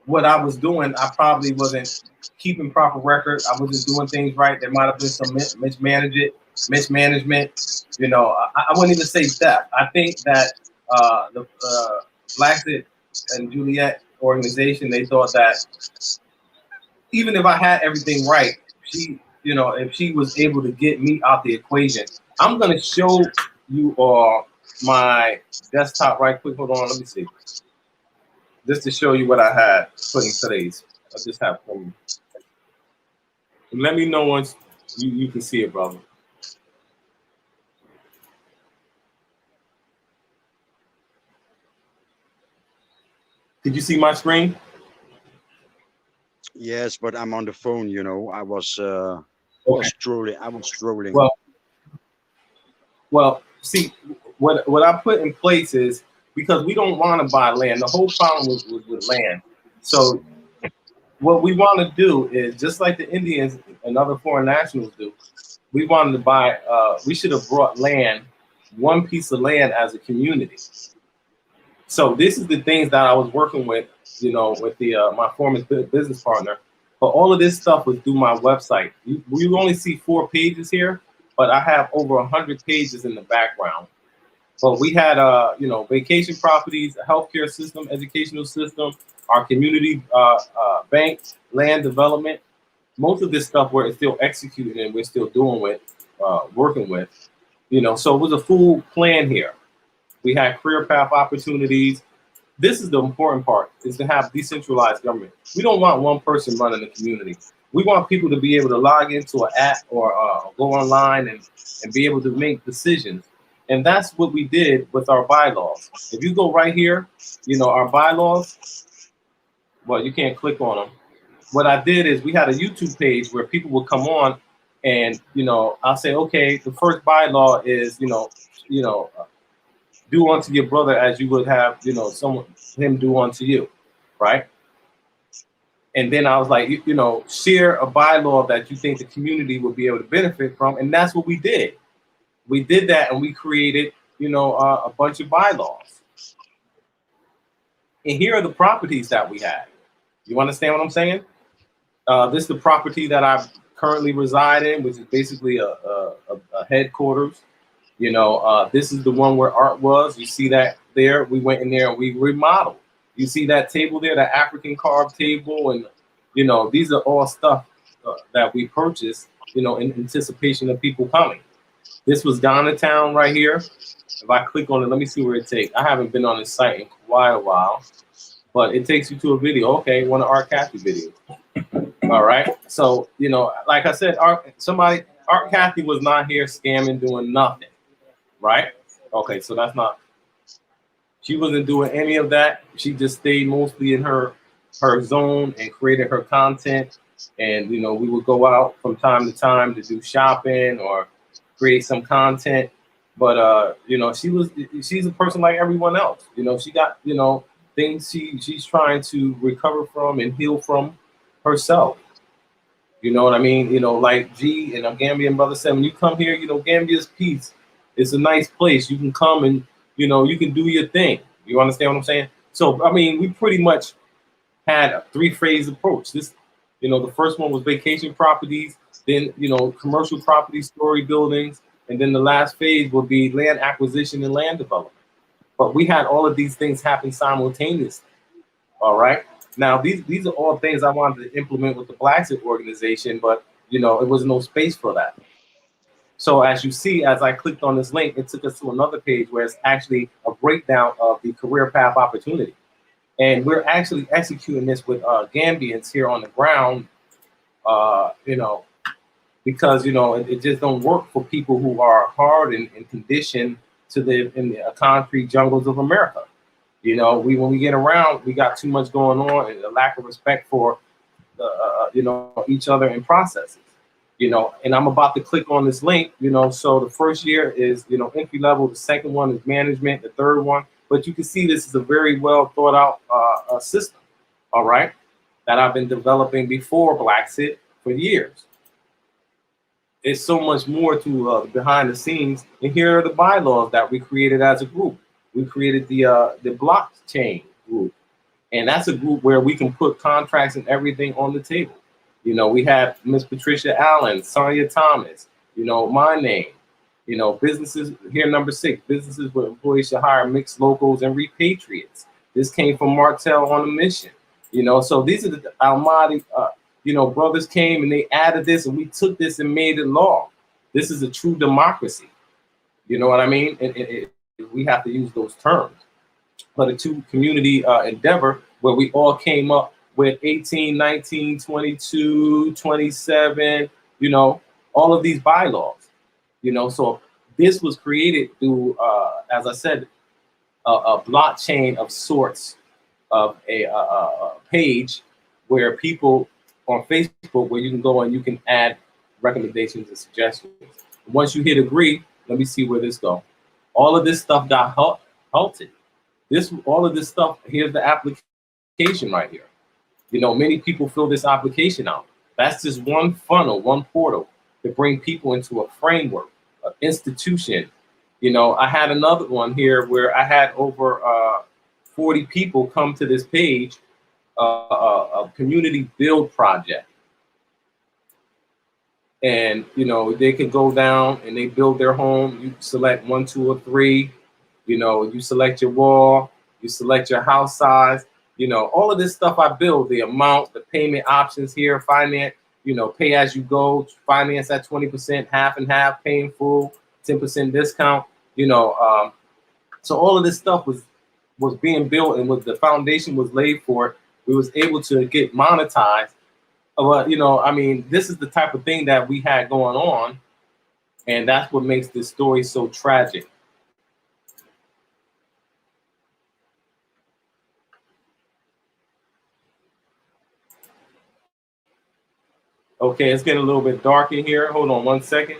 what I was doing, I probably wasn't keeping proper records. I wasn't doing things right. There might have been some mismanagement. You know, I wouldn't even say theft. I think that the BlaXit and Juliet organization, they thought that even if I had everything right, she, you know, if she was able to get me out the equation, I'm gonna show you all my desktop right quick. Hold on, let me see. Just to show you what I had put in today's. I just have from. Let me know once you can see it, brother. Did you see my screen? Yes, but I'm on the phone, you know. I was strolling. Well, see, what I put in place is because we don't want to buy land. The whole problem was with land. So what we want to do is just like the Indians and other foreign nationals do. We wanted to buy. We should have brought land, one piece of land as a community. So this is the things that I was working with, you know, with the my former business partner. But all of this stuff was through my website. You only see 4 pages here, but I have over 100 pages in the background. But we had, you know, vacation properties, a healthcare system, educational system, our community bank, land development. Most of this stuff we're still executing and we're still doing with, working with. You know, so it was a full plan here. We had career path opportunities. This is the important part, is to have decentralized government. We don't want one person running the community. We want people to be able to log into an app or go online and be able to make decisions. And that's what we did with our bylaws. If you go right here, you know, our bylaws, well, you can't click on them. What I did is we had a YouTube page where people would come on and, you know, I'll say, okay, the first bylaw is, you know, do unto your brother as you would have, you know, someone him do unto you, right? And then I was like, you know, share a bylaw that you think the community will be able to benefit from, and that's what we did. We did that, and we created, you know, a bunch of bylaws. And here are the properties that we had. You understand what I'm saying? This is the property that I currently reside in, which is basically a headquarters. You know, this is the one where art was. You see that there? We went in there and we remodeled. You see that table there, that African carved table, and you know, these are all stuff that we purchased, you know, in anticipation of people coming. This was Ghana Town right here. If I click on it, let me see where it takes. I haven't been on this site in quite a while, but it takes you to a video. Okay, one of Art Cathy videos. All right. So, you know, like I said, Art Cathy was not here scamming, doing nothing. Right? Okay, so that's not, she wasn't doing any of that. She just stayed mostly in her zone and created her content. And, you know, we would go out from time to time to do shopping or create some content. But, you know, she's a person like everyone else. You know, she got, you know, things she's trying to recover from and heal from herself. You know what I mean? You know, like G and Gambian brother said, when you come here, you know, Gambia's peace. It's a nice place. You can come and, you know, you can do your thing. You understand what I'm saying? So, I mean, we pretty much had a three-phase approach. This, you know, the first one was vacation properties, then, you know, commercial properties, story buildings, and then the last phase would be land acquisition and land development. But we had all of these things happen simultaneously. All right. Now, these are all things I wanted to implement with the BlaXit organization, but, you know, it was no space for that. So as you see, as I clicked on this link, it took us to another page where it's actually a breakdown of the career path opportunity. And we're actually executing this with Gambians here on the ground, you know, because, you know, it just don't work for people who are hard and conditioned to live in the concrete jungles of America. You know, when we get around, we got too much going on and a lack of respect for, you know, each other and processes. You know, and I'm about to click on this link, you know, so the first year is, you know, entry level. The second one is management, the third one. But you can see this is a very well thought out system, all right, that I've been developing before BlaXit for years. It's so much more to behind the scenes. And here are the bylaws that we created as a group. We created the blockchain group. And that's a group where we can put contracts and everything on the table. You know, we have Miss Patricia Allen, Sonia Thomas, you know, my name, you know, businesses here, number 6, businesses where employees should hire mixed locals and repatriates. This came from Martell on a mission, you know, so these are the Almighty, you know, brothers came and they added this and we took this and made it law. This is a true democracy. You know what I mean? And we have to use those terms. But a true community endeavor where we all came up with 18, 19, 22, 27, you know, all of these bylaws, you know. So this was created through, as I said, a blockchain of sorts of a page where people on Facebook, where you can go and you can add recommendations and suggestions. Once you hit agree, let me see where this goes. All of this stuff got halted. All of this stuff, here's the application right here. You know, many people fill this application out. That's just one funnel, one portal to bring people into a framework, an institution. You know, I had another one here where I had over 40 people come to this page, a community build project. And, you know, they could go down and they build their home. You select 1, 2, or 3. You know, you select your wall, you select your house size, you know, all of this stuff I build, the amount, the payment options here, finance, you know, pay as you go, finance at 20%, half and half, paying full, 10% discount, you know. So all of this stuff was being built, and the foundation was laid for it. We was able to get monetized. Well, you know, I mean, this is the type of thing that we had going on, and that's what makes this story so tragic. Okay, it's getting a little bit dark in here. Hold on one second.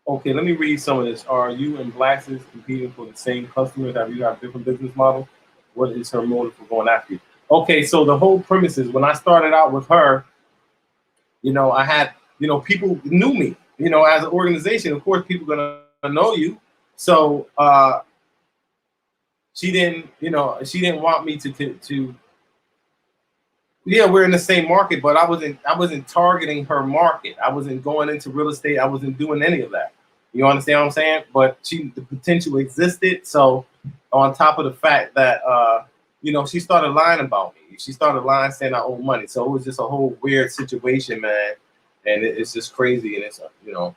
Okay, let me read some of this. Are you and BlaXit competing for the same customers? Have you got different business models? What is her motive for going after you? Okay, so the whole premise is when I started out with her, you know, I had, you know, people knew me, you know, as an organization. Of course, people are gonna know you. So she didn't, you know, she didn't want me to. Yeah, we're in the same market, but I wasn't targeting her market. I wasn't going into real estate. I wasn't doing any of that. You understand what I'm saying? But the potential existed. So on top of the fact that you know, she started lying about me. She started lying, saying I owe money. So it was just a whole weird situation, man. And it's just crazy, and it's, you know,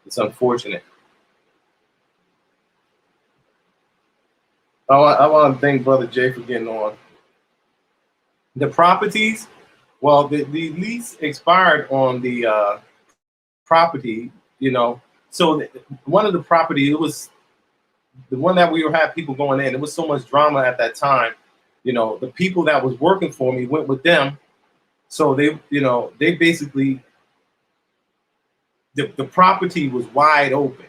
it's unfortunate. I want to thank Brother Jay for getting on. The properties, well, the lease expired on the property, you know. So one of the property, it was the one that we were had people going in. There was so much drama at that time. You know, the people that was working for me went with them. So they, you know, they basically, the property was wide open.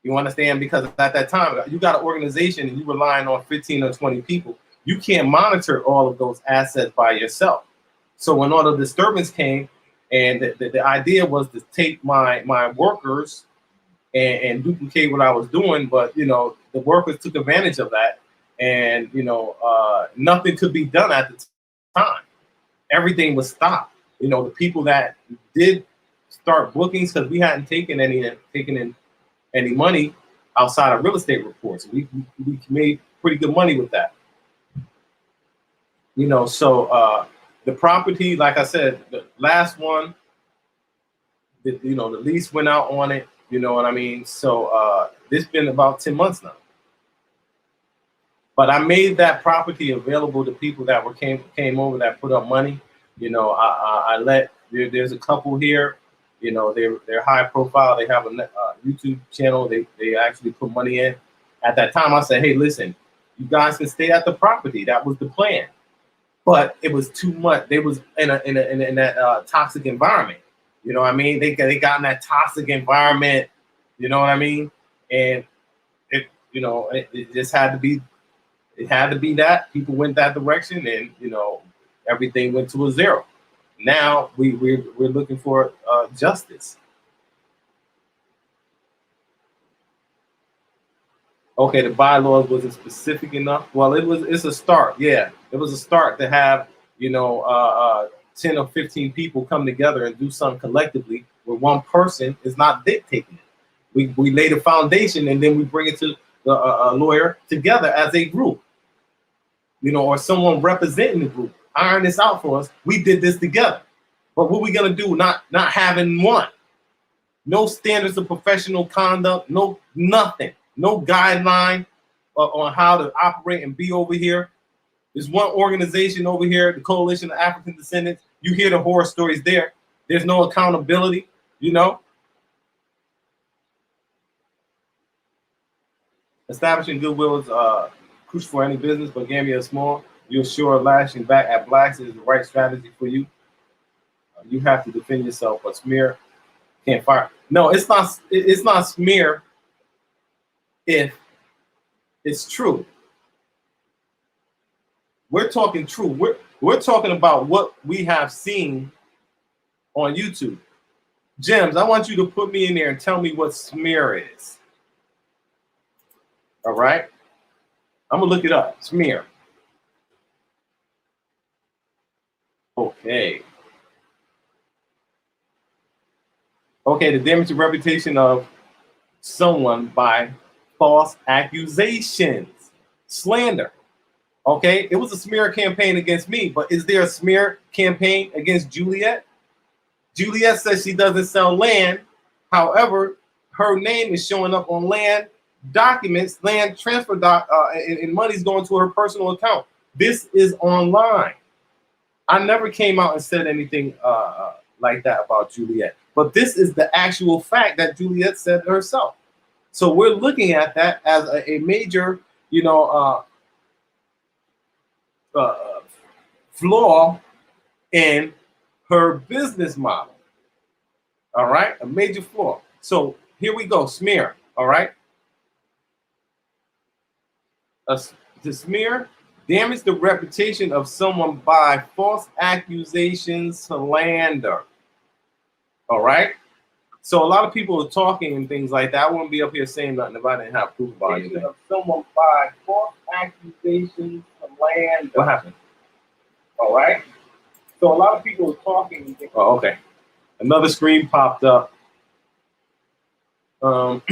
You understand? Because at that time, you got an organization and you relying on 15 or 20 people. You can't monitor all of those assets by yourself. So when all the disturbance came, and the idea was to take my workers and duplicate what I was doing, but you know, the workers took advantage of that, and you know, nothing could be done at the time. Everything was stopped. You know, the people that did start bookings, because we hadn't taken in any money outside of real estate reports. We made pretty good money with that. You know, so the property, like I said, the last one, you know, the lease went out on it. You know what I mean? So this been about 10 months now. But I made that property available to people that came over that put up money. You know, I let there's a couple here. You know, they're high profile. They have a YouTube channel. They actually put money in. At that time, I said, hey, listen, you guys can stay at the property. That was the plan. But it was too much. They was in that toxic environment. You know what I mean? They got in that toxic environment. You know what I mean? And it, you know, it just had to be. It had to be that people went that direction, and you know, everything went to a zero. Now we're looking for justice. Okay, the bylaws wasn't specific enough. Well, it's a start. Yeah, it was a start to have, you know, 10 or 15 people come together and do something collectively where one person is not dictating it. We lay the foundation, and then we bring it to the lawyer together as a group, you know, or someone representing the group. Iron this out for us. We did this together. But what we gonna do? Not having one. No standards of professional conduct. No nothing. No guideline on how to operate and be over here. There's one organization over here, the Coalition of African Descendants. You hear the horror stories there. There's no accountability, you know. Establishing goodwill is crucial for any business, but Gambia is small. You're sure lashing back at blacks is the right strategy for you. You have to defend yourself, but smear Can't fire. No, it's not. It's not smear if it's true. We're talking true. We're talking about what we have seen on YouTube. Gems, I want you to put me in there and tell me what smear is. All right? I'm going to look it up. Smear. Okay. Okay, the damage to reputation of someone by false accusations. Slander. Okay, it was a smear campaign against me, but is there a smear campaign against Juliet? Juliet says she doesn't sell land. However, her name is showing up on land documents, land transfer and money's going to her personal account. This is online. I never came out and said anything like that about Juliet, but this is the actual fact that Juliet said herself. So we're looking at that as a major, flaw in her business model. All right, a major flaw. So here we go, smear. All right, to smear, damage the reputation of someone by false accusations, slander. All right. So a lot of people are talking and things like that. I wouldn't be up here saying nothing if I didn't have proof about anything. Of someone by false accusations, slander. What happened? All right. So a lot of people are talking and thinking, oh, okay. Another screen popped up. How long?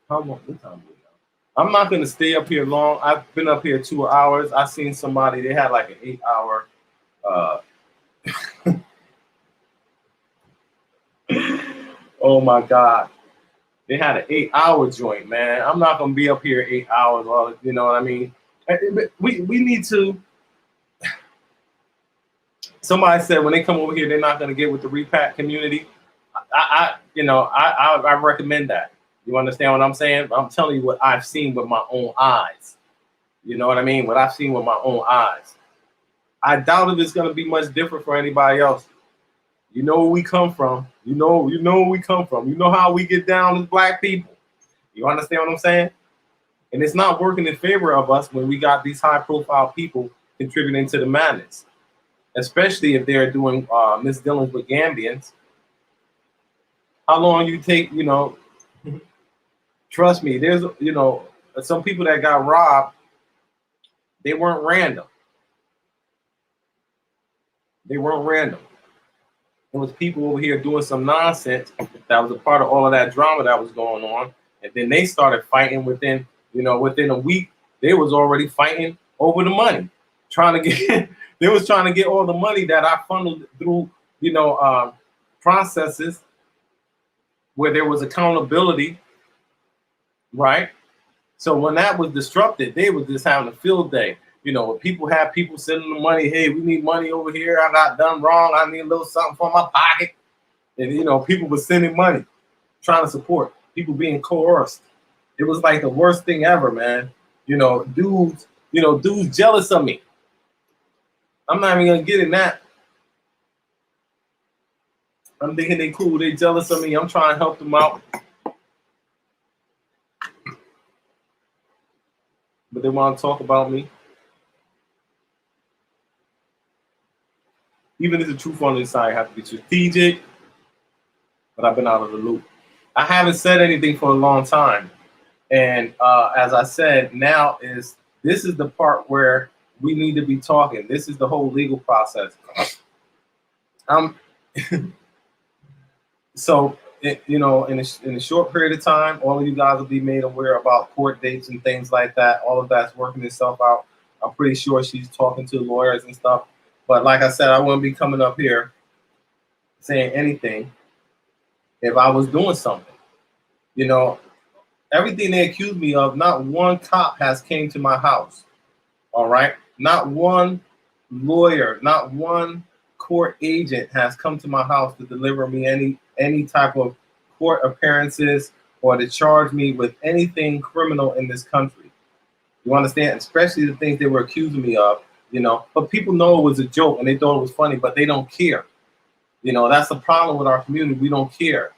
What time is it now? I'm not going to stay up here long. I've been up here 2 hours. I seen somebody, they had like an 8-hour oh my God. They had an 8-hour joint, man. I'm not gonna be up here 8 hours, or you know what I mean? We need to. Somebody said when they come over here, they're not gonna get with the repat community. I recommend that. You understand what I'm saying? I'm telling you what I've seen with my own eyes. You know what I mean? What I've seen with my own eyes. I doubt if it's gonna be much different for anybody else. You know where we come from. You know where we come from. You know how we get down as black people. You understand what I'm saying? And it's not working in favor of us when we got these high-profile people contributing to the madness, especially if they're doing misdealings with Gambians. How long you take, trust me, there's, some people that got robbed, they weren't random. They weren't random. There was people over here doing some nonsense that was a part of all of that drama that was going on. And then they started fighting within a week, they was already fighting over the money, trying to get, they was trying to get all the money that I funneled through, processes where there was accountability, right? So when that was disrupted, they was just having a field day. People have people sending them money. Hey, we need money over here. I got done wrong. I need a little something for my pocket. And, people were sending money, trying to support, people being coerced. It was like the worst thing ever, man. Dudes jealous of me. I'm not even going to get in that. I'm thinking they cool. They jealous of me. I'm trying to help them out. But they want to talk about me. Even if the truth on the side, have to be strategic, but I've been out of the loop. I haven't said anything for a long time. And as I said, this is the part where we need to be talking. This is the whole legal process. So, in a short period of time, all of you guys will be made aware about court dates and things like that. All of that's working itself out. I'm pretty sure she's talking to lawyers and stuff. But like I said, I wouldn't be coming up here saying anything if I was doing something. Everything they accuse me of, not one cop has came to my house. All right? Not one lawyer, not one court agent has come to my house to deliver me any type of court appearances or to charge me with anything criminal in this country. You understand? Especially the things they were accusing me of. But people know it was a joke and they thought it was funny, but they don't care. You know, that's the problem with our community. We don't care.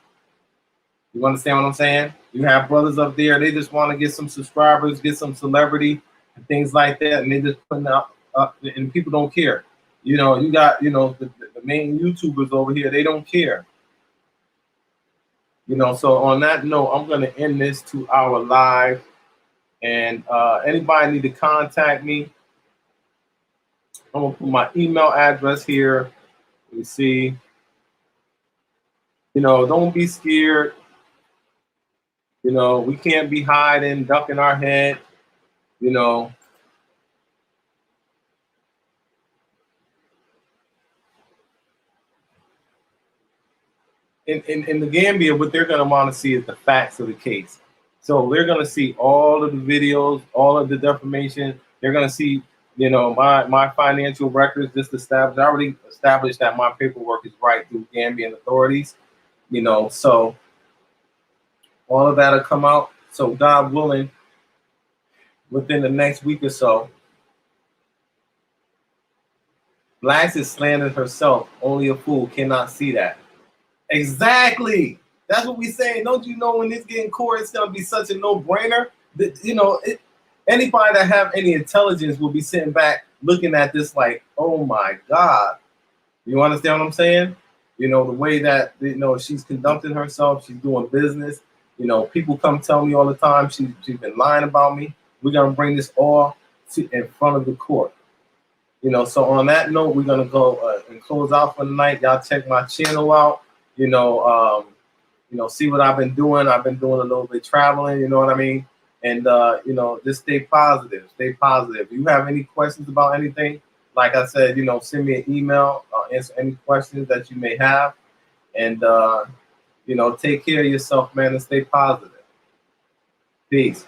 You understand what I'm saying? You have brothers up there, they just want to get some subscribers, get some celebrity and things like that, and they just putting out, and people don't care. You know, you got, you know, the main YouTubers over here, they don't care. You know, so on that note, I'm going to end this 2-hour live. And anybody need to contact me, I'm going to put my email address here. Let me see. You know, don't be scared. You know, we can't be hiding, ducking our head. You know, in the Gambia, what they're going to want to see is the facts of the case. So they're going to see all of the videos, all of the defamation. They're going to see, you know, my financial records just established. I already established that my paperwork is right through Gambian authorities. You know, so all of that will come out. So God willing, within the next week or so, BlaXit slandered herself. Only a fool cannot see that. Exactly. That's what we saying. Don't you know when this get in court, it's gonna be such a no-brainer that, you know, anybody that have any intelligence will be sitting back looking at this like, oh my God. You understand what I'm saying? You know, the way that, you know, she's conducting herself, she's doing business. You know, people come tell me all the time she's been lying about me. We're gonna bring this all in front of the court. You know, so on that note, we're gonna go and close out for the night. Y'all check my channel out. You know, see what I've been doing. I've been doing a little bit traveling. You know what I mean? And you know, just stay positive. Stay positive. If you have any questions about anything, like I said, you know, send me an email. I'll answer any questions that you may have. And you know, take care of yourself, man, and stay positive. Peace.